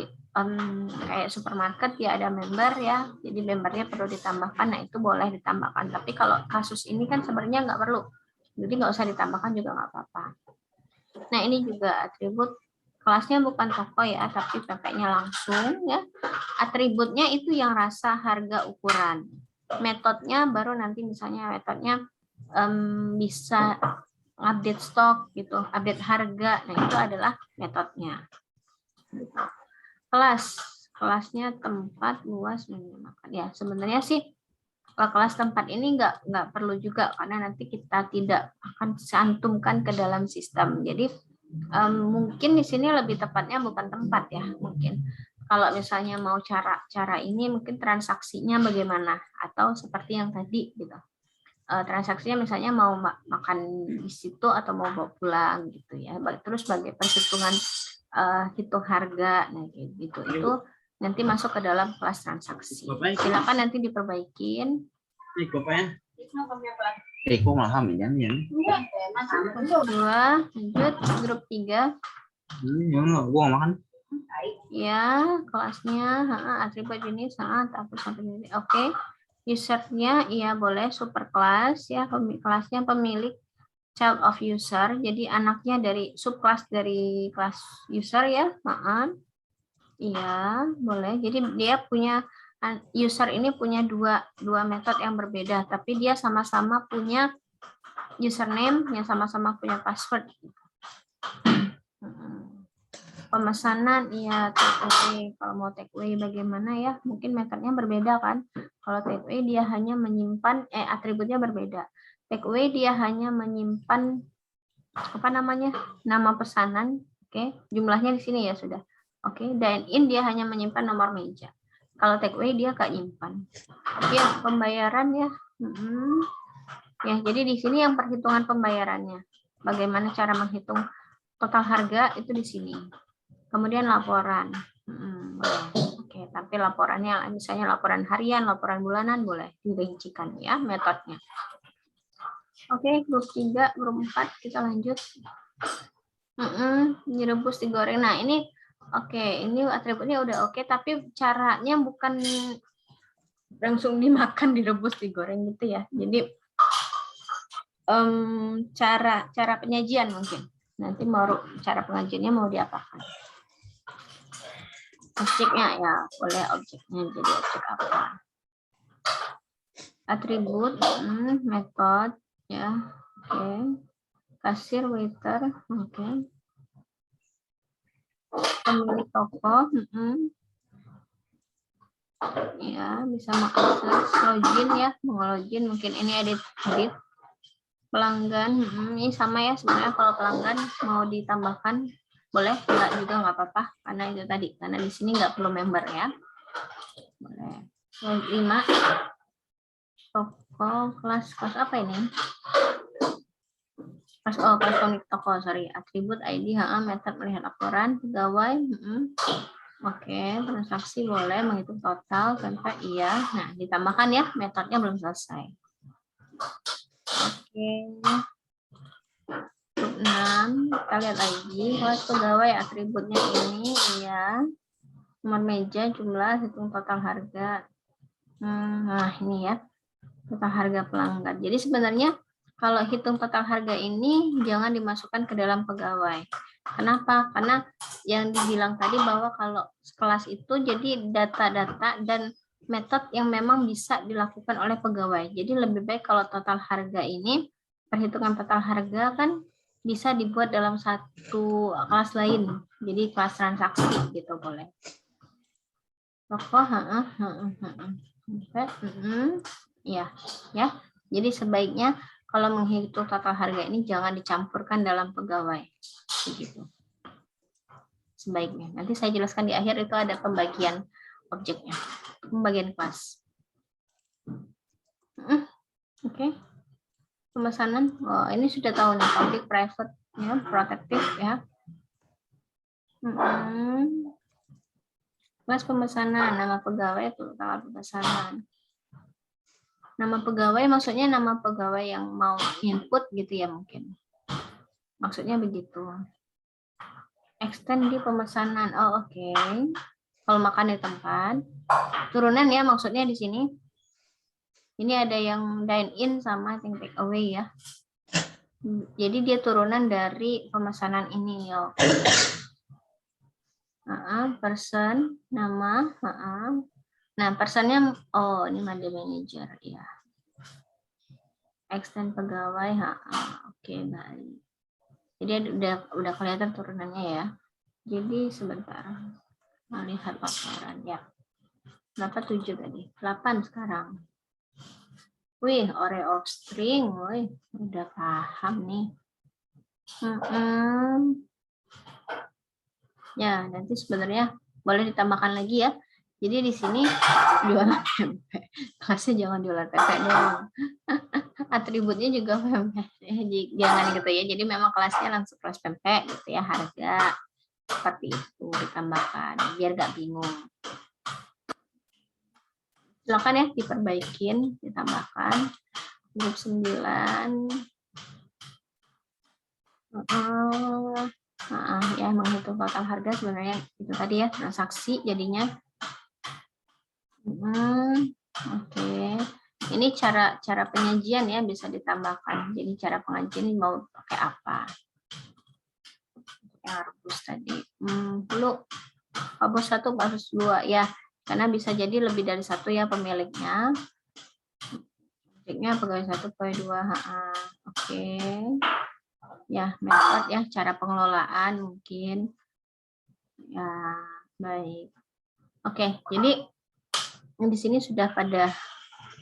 kayak supermarket ya ada member ya, jadi membernya perlu ditambahkan, nah itu boleh ditambahkan. Tapi kalau kasus ini kan sebenarnya nggak perlu, jadi nggak usah ditambahkan juga nggak apa-apa. Nah ini juga atribut, kelasnya bukan toko ya, tapi pakainya langsung ya. Atributnya itu yang rasa, harga, ukuran. Metodenya baru nanti misalnya metodnya bisa update stok gitu, update harga. Nah, itu adalah metodenya. Kelasnya tempat, luas, menggunakan. Ya, sebenarnya sih kelas tempat ini nggak perlu juga karena nanti kita tidak akan cantumkan ke dalam sistem. Jadi mungkin di sini lebih tepatnya bukan tempat ya, mungkin. Kalau misalnya mau cara ini mungkin transaksinya bagaimana atau seperti yang tadi gitu. Transaksinya misalnya mau makan di situ atau mau bawa pulang gitu ya. Terus sebagai perhitungan hitung harga, nah gitu itu nanti masuk ke dalam kelas transaksi. Silakan nanti diperbaikin. Grup 2, lanjut grup 3. Ya, kelasnya atribut jenis oke. Usernya iya boleh superclass ya, kelasnya pemilik child of user, jadi anaknya dari subclass dari kelas user ya. Iya boleh, jadi dia punya user ini punya dua metode yang berbeda, tapi dia sama-sama punya username yang sama-sama punya password. Pemesanan iya take away. Kalau mau take away bagaimana ya, mungkin metodenya berbeda kan. Kalau take away dia hanya menyimpan atributnya berbeda. Take away dia hanya menyimpan nama pesanan, oke. Jumlahnya di sini ya sudah. Oke, dine in dia hanya menyimpan nomor meja. Kalau take away dia nggak nyimpan. Oke, pembayaran ya. Ya, jadi di sini yang perhitungan pembayarannya. Bagaimana cara menghitung total harga itu di sini. Kemudian laporan. Oke, tapi laporannya misalnya laporan harian, laporan bulanan boleh dirincikan ya metodenya. Oke, grup 3, grup 4 kita lanjut. Direbus, digoreng. Nah, ini oke, ini atributnya udah oke, tapi caranya bukan langsung dimakan, direbus, digoreng gitu ya. Jadi cara penyajian mungkin. Nanti mau cara penyajiannya mau diapakan. Objeknya ya, boleh objeknya jadi objek apa. Atribut, metode ya, oke. Kasir, waiter, oke. Pemilik toko, ya bisa mengakses login ya, login mungkin ini edit. Pelanggan, ini sama ya sebenarnya. Kalau pelanggan mau ditambahkan boleh, enggak juga nggak apa-apa karena itu tadi, karena di sini nggak perlu member ya. Boleh. 5 toko, kelas apa ini? Kelas pemilik toko, sorry. Atribut ID, metode melihat laporan, pegawai, oke, transaksi boleh, menghitung total tanpa iya. Nah, ditambahkan ya, metodenya belum selesai. Oke. Grup 6, kita lihat lagi. Kelas pegawai atributnya ini ya. Nomor meja, jumlah, hitung total harga. Nah, ini ya. total harga pelanggan. Jadi sebenarnya kalau hitung total harga ini jangan dimasukkan ke dalam pegawai. Kenapa? Karena yang dibilang tadi bahwa kalau kelas itu jadi data-data dan metode yang memang bisa dilakukan oleh pegawai. Jadi lebih baik kalau total harga ini, perhitungan total harga kan bisa dibuat dalam satu kelas lain. Jadi kelas transaksi gitu boleh. Toko, ya. Jadi sebaiknya kalau menghitung total harga ini jangan dicampurkan dalam pegawai, begitu. Sebaiknya. Nanti saya jelaskan di akhir itu ada pembagian objeknya, pembagian kelas. Oke. Pemesanan. Oh, ini sudah tahu nih, public, private, ya, protective, ya. Kelas pemesanan, nama pegawai, total pemesanan. Nama pegawai maksudnya nama pegawai yang mau input gitu ya mungkin. Maksudnya begitu. Extend di pemesanan. Oh, oke. Kalau makan di tempat. Turunan ya maksudnya di sini. Ini ada yang dine in sama yang take away ya. Jadi dia turunan dari pemesanan ini ya. Person, nama, nah personnya, oh ini ada manager ya. Extend pegawai, oke, baik. Jadi udah kelihatan turunannya ya. Jadi sebentar, melihat laporan ya. Berapa 7 tadi? 8 sekarang. Wih, array of string, wih, udah paham nih. Ya, nanti sebenarnya boleh ditambahkan lagi ya. Jadi di sini jualan pempek. Kelasnya jangan jualan pempek doang. Atributnya juga pempek. Jangan gitu ya. Jadi memang kelasnya langsung kelas pempek gitu ya. Harga seperti itu ditambahkan biar gak bingung. Silakan ya diperbaikin, ditambahkan. Grup 9. Ya menghitung total harga sebenarnya itu tadi ya, transaksi jadinya. Oke. Ini cara penyajian ya bisa ditambahkan. Jadi cara penyajian mau pakai apa? Yang rebus tadi. Dulu bos 1, bos 2 ya. Karena bisa jadi lebih dari 1 ya pemiliknya. Objeknya pegawai 1, pegawai 2. Oke. Ya, metode ya, cara pengelolaan mungkin. Ya, baik. Oke, jadi di sini sudah pada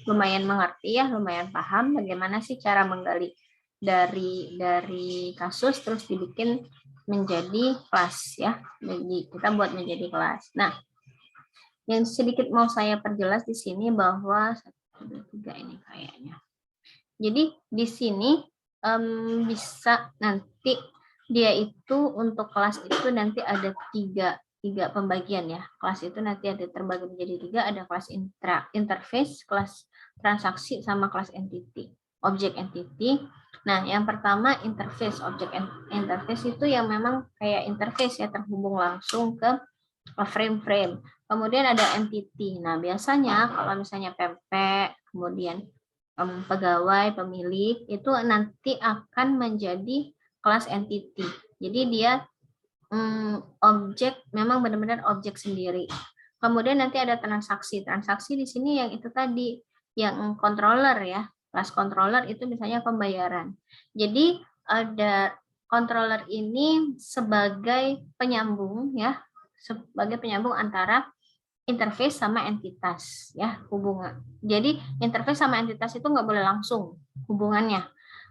lumayan mengerti ya, lumayan paham bagaimana sih cara menggali dari kasus terus dibikin menjadi kelas ya. Jadi kita buat menjadi kelas. Nah, yang sedikit mau saya perjelas di sini bahwa 1, 2, 3 ini kayaknya. Jadi di sini bisa nanti dia itu untuk kelas itu nanti ada tiga pembagian ya. Kelas itu nanti ada terbagi menjadi 3, ada kelas interface, kelas transaksi, sama kelas entity, object entity. Nah, yang pertama interface, object interface itu yang memang kayak interface ya, terhubung langsung ke frame-frame. Kemudian ada entity. Nah, biasanya kalau misalnya pempek, kemudian pegawai, pemilik, itu nanti akan menjadi kelas entity. Jadi dia objek, memang benar-benar objek sendiri. Kemudian nanti ada transaksi. Transaksi di sini yang itu tadi, yang controller ya. Kelas controller itu misalnya pembayaran. Jadi ada controller ini sebagai penyambung ya, sebagai penyambung antara interface sama entitas ya, hubungan. Jadi interface sama entitas itu nggak boleh langsung hubungannya.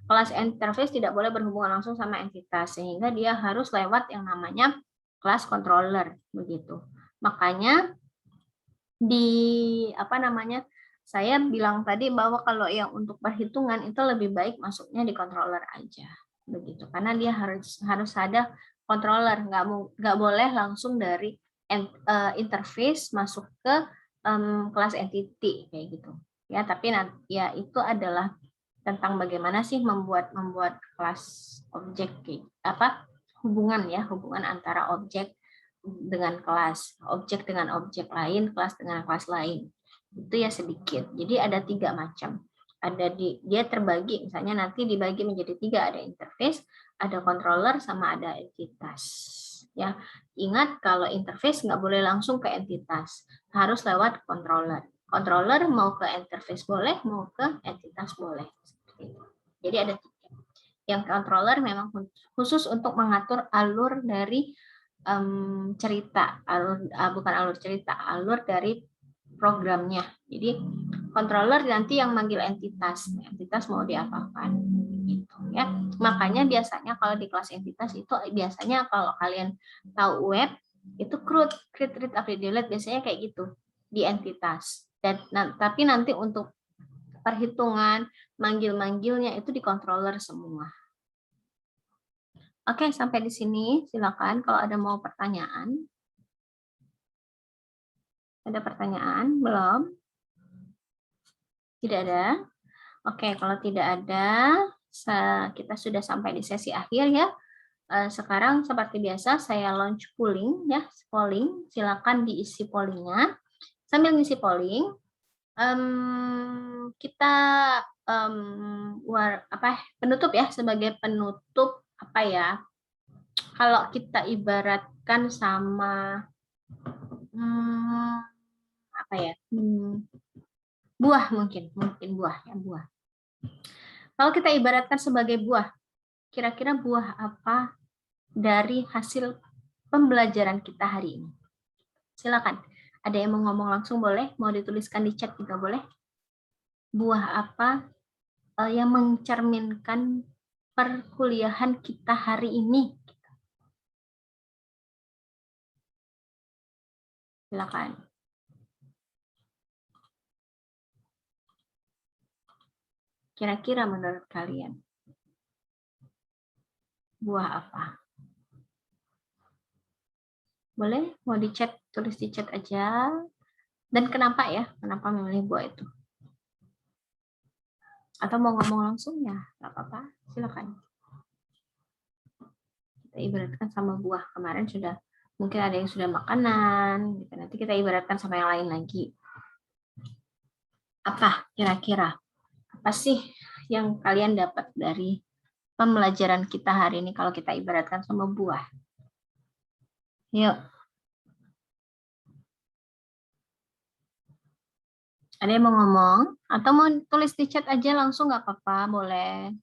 Kelas interface tidak boleh berhubungan langsung sama entitas, sehingga dia harus lewat yang namanya kelas controller begitu. Makanya saya bilang tadi bahwa kalau yang untuk perhitungan itu lebih baik masuknya di controller aja begitu, karena dia harus ada controller, nggak boleh langsung dari interface masuk ke kelas entity kayak gitu ya. Tapi ya itu adalah tentang bagaimana sih membuat kelas objek hubungan antara objek dengan kelas, objek dengan objek lain, kelas dengan kelas lain. Itu ya sedikit. Jadi ada 3 macam. dia terbagi, misalnya nanti dibagi menjadi 3, ada interface, ada controller, sama ada entitas. Ya, ingat kalau interface nggak boleh langsung ke entitas, harus lewat controller. Controller mau ke interface boleh, mau ke entitas boleh. Jadi ada 3. Yang controller memang khusus untuk mengatur alur dari cerita, bukan alur cerita, alur dari programnya. Jadi controller nanti yang manggil entitas mau diapakan gitu ya. Makanya biasanya kalau di kelas entitas itu biasanya kalau kalian tahu web itu create, read, update, delete biasanya kayak gitu di entitas. Dan tapi nanti untuk perhitungan manggil-manggilnya itu di controller semua. Oke, sampai di sini silakan kalau ada mau pertanyaan. Ada pertanyaan? Belum? Tidak ada? Oke, kalau tidak ada, kita sudah sampai di sesi akhir ya. Sekarang seperti biasa saya launch polling ya, polling. Silakan diisi pollingnya. Sambil ngisi polling, kita penutup ya, sebagai penutup apa ya? Kalau kita ibaratkan sama apa ya? Buah mungkin buah ya, buah. Kalau kita ibaratkan sebagai buah, kira-kira buah apa dari hasil pembelajaran kita hari ini? Silakan. Ada yang mau ngomong langsung boleh, mau dituliskan di chat juga boleh. Buah apa yang mencerminkan perkuliahan kita hari ini? Silakan. Kira-kira menurut kalian buah apa? Boleh, mau di chat, tulis di chat aja. Dan kenapa ya? Kenapa memilih buah itu? Atau mau ngomong langsung ya? Nggak apa-apa, silakan. Kita ibaratkan sama buah. Kemarin sudah, mungkin ada yang sudah makanan. Gitu. Nanti kita ibaratkan sama yang lain lagi. Apa kira-kira? Apa sih yang kalian dapat dari pembelajaran kita hari ini kalau kita ibaratkan sama buah? Yuk. Ada yang mau ngomong? Atau mau tulis di chat aja langsung nggak apa-apa, boleh.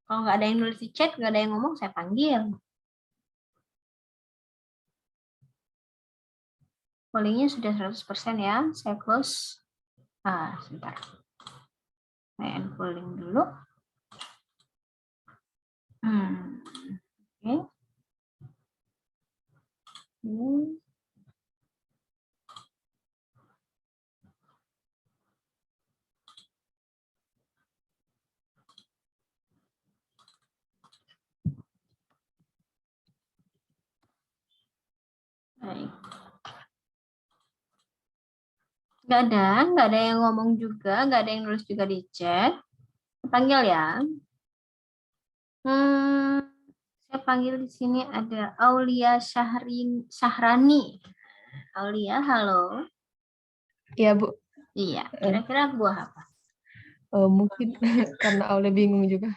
Kalau nggak ada yang nulis di chat, nggak ada yang ngomong, saya panggil. Pollingnya sudah 100% ya, saya close. Sebentar. Saya unpolling dulu. Oke. Baik. Nggak ada yang ngomong juga, nggak ada yang nulis juga di chat. Panggil ya. Saya panggil di sini ada Aulia Syahrani. Aulia, halo. Iya, Bu. Iya, kira-kira buah apa? Mungkin karena Aulia bingung juga.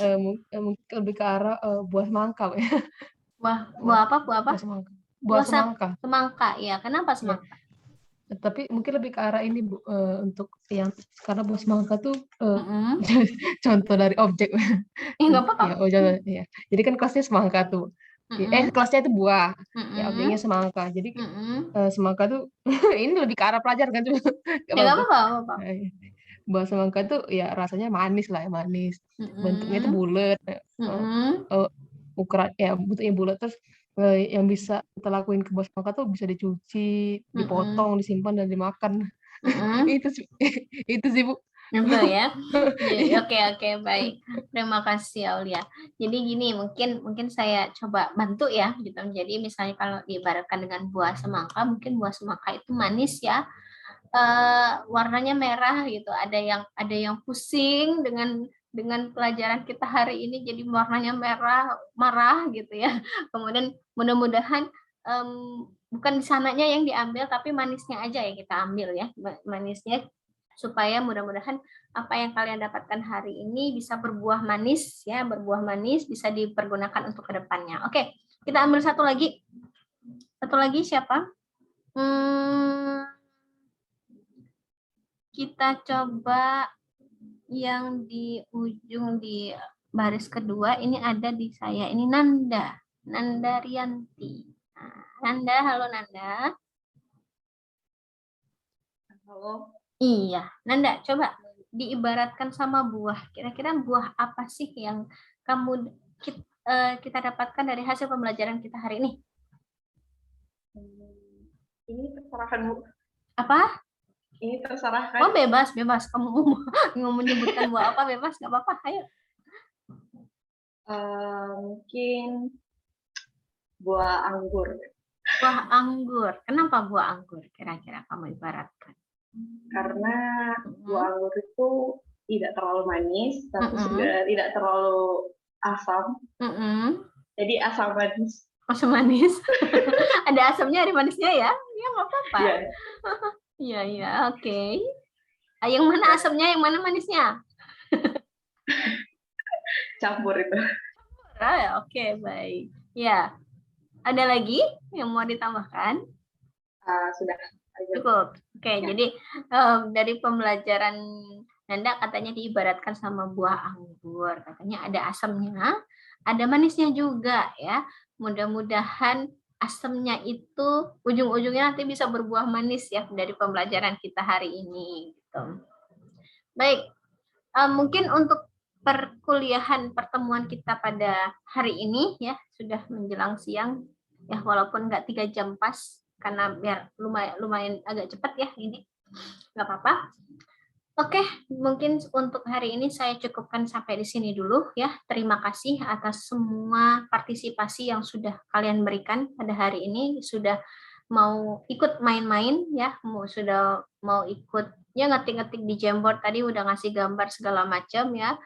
Mungkin lebih ke arah buah semangka, Bu. Buah apa? Buah apa? Buah semangka. Semangka, ya. Kenapa semangka? Ya. Tapi mungkin lebih ke arah ini, Bu, untuk yang karena buah semangka tuh contoh dari objek. Nggak apa-apa. Ya. Jadi kan kelasnya semangka tuh. Kelasnya itu buah. Ya, objeknya semangka. Jadi semangka tuh ini lebih ke arah pelajar kan tuh. Nggak apa-apa. Buah semangka tuh ya rasanya manis lah, manis. Bentuknya tuh bulat. Ukuran ya bentuknya bulat, terus yang bisa kita lakuin ke buah semangka tuh bisa dicuci, dipotong, disimpan dan dimakan. Itu sih, Bu. Betul ya. Oke, baik. Terima kasih Aulia. Jadi gini, mungkin saya coba bantu ya gitu. Jadi misalnya kalau diibaratkan dengan buah semangka, mungkin buah semangka itu manis ya. Warnanya merah gitu. Ada yang pusing dengan dengan pelajaran kita hari ini jadi warnanya marah gitu ya. Kemudian mudah-mudahan bukan di sananya yang diambil, tapi manisnya aja yang kita ambil ya, manisnya, supaya mudah-mudahan apa yang kalian dapatkan hari ini bisa berbuah manis ya, berbuah manis bisa dipergunakan untuk kedepannya. Oke, kita ambil satu lagi siapa? Kita coba yang di ujung di baris kedua ini ada di saya, ini Nanda Rianti. Nah, Nanda, halo Nanda. Halo. Iya, Nanda, coba diibaratkan sama buah. Kira-kira buah apa sih yang kita dapatkan dari hasil pembelajaran kita hari ini? Ini terserahkan, Bu. Apa? Ini terserahkan. Oh, bebas. Kamu mau menyebutkan buah apa, bebas, nggak apa-apa. Ayo. Mungkin buah anggur. Buah anggur. Kenapa buah anggur? Kira-kira kamu ibaratkan? Karena buah anggur itu tidak terlalu manis, tapi juga tidak terlalu asam. Jadi asam manis. Asam manis. Ada asamnya, ada manisnya ya? Ya nggak apa-apa. Iya, oke. Yang mana asamnya, yang mana manisnya? Campur itu. Oke, baik. Ya. Ada lagi yang mau ditambahkan? Sudah. Cukup. Oke, jadi dari pembelajaran Nanda katanya diibaratkan sama buah anggur. Katanya ada asamnya, ada manisnya juga ya. Mudah-mudahan asamnya itu ujung-ujungnya nanti bisa berbuah manis ya dari pembelajaran kita hari ini. Gitu. Baik, mungkin untuk perkuliahan pertemuan kita pada hari ini ya sudah menjelang siang ya, walaupun nggak 3 jam pas karena biar lumayan agak cepat ya ini, nggak apa-apa. Oke, mungkin untuk hari ini saya cukupkan sampai di sini dulu ya. Terima kasih atas semua partisipasi yang sudah kalian berikan pada hari ini, sudah mau ikut main-main ya, sudah mau ikut ya ngetik-ngetik di Jamboard tadi, udah ngasih gambar segala macam ya.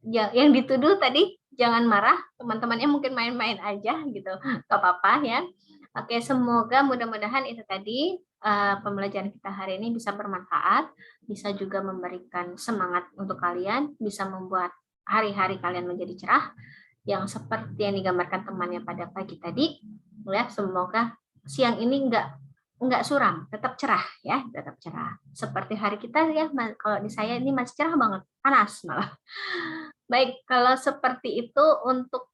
Yang dituduh tadi jangan marah, teman-temannya mungkin main-main aja gitu, nggak apa-apa ya. Oke, semoga mudah-mudahan itu tadi pembelajaran kita hari ini bisa bermanfaat, bisa juga memberikan semangat untuk kalian, bisa membuat hari-hari kalian menjadi cerah, yang seperti yang digambarkan temannya pada pagi tadi. Ya, semoga siang ini enggak suram, tetap cerah ya, tetap cerah. Seperti hari kita ya, kalau di saya ini masih cerah banget, panas malah. Baik, kalau seperti itu untuk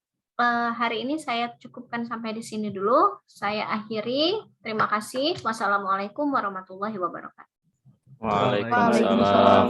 hari ini saya cukupkan sampai di sini dulu. Saya akhiri. Terima kasih. Wassalamualaikum warahmatullahi wabarakatuh. Waalaikumsalam.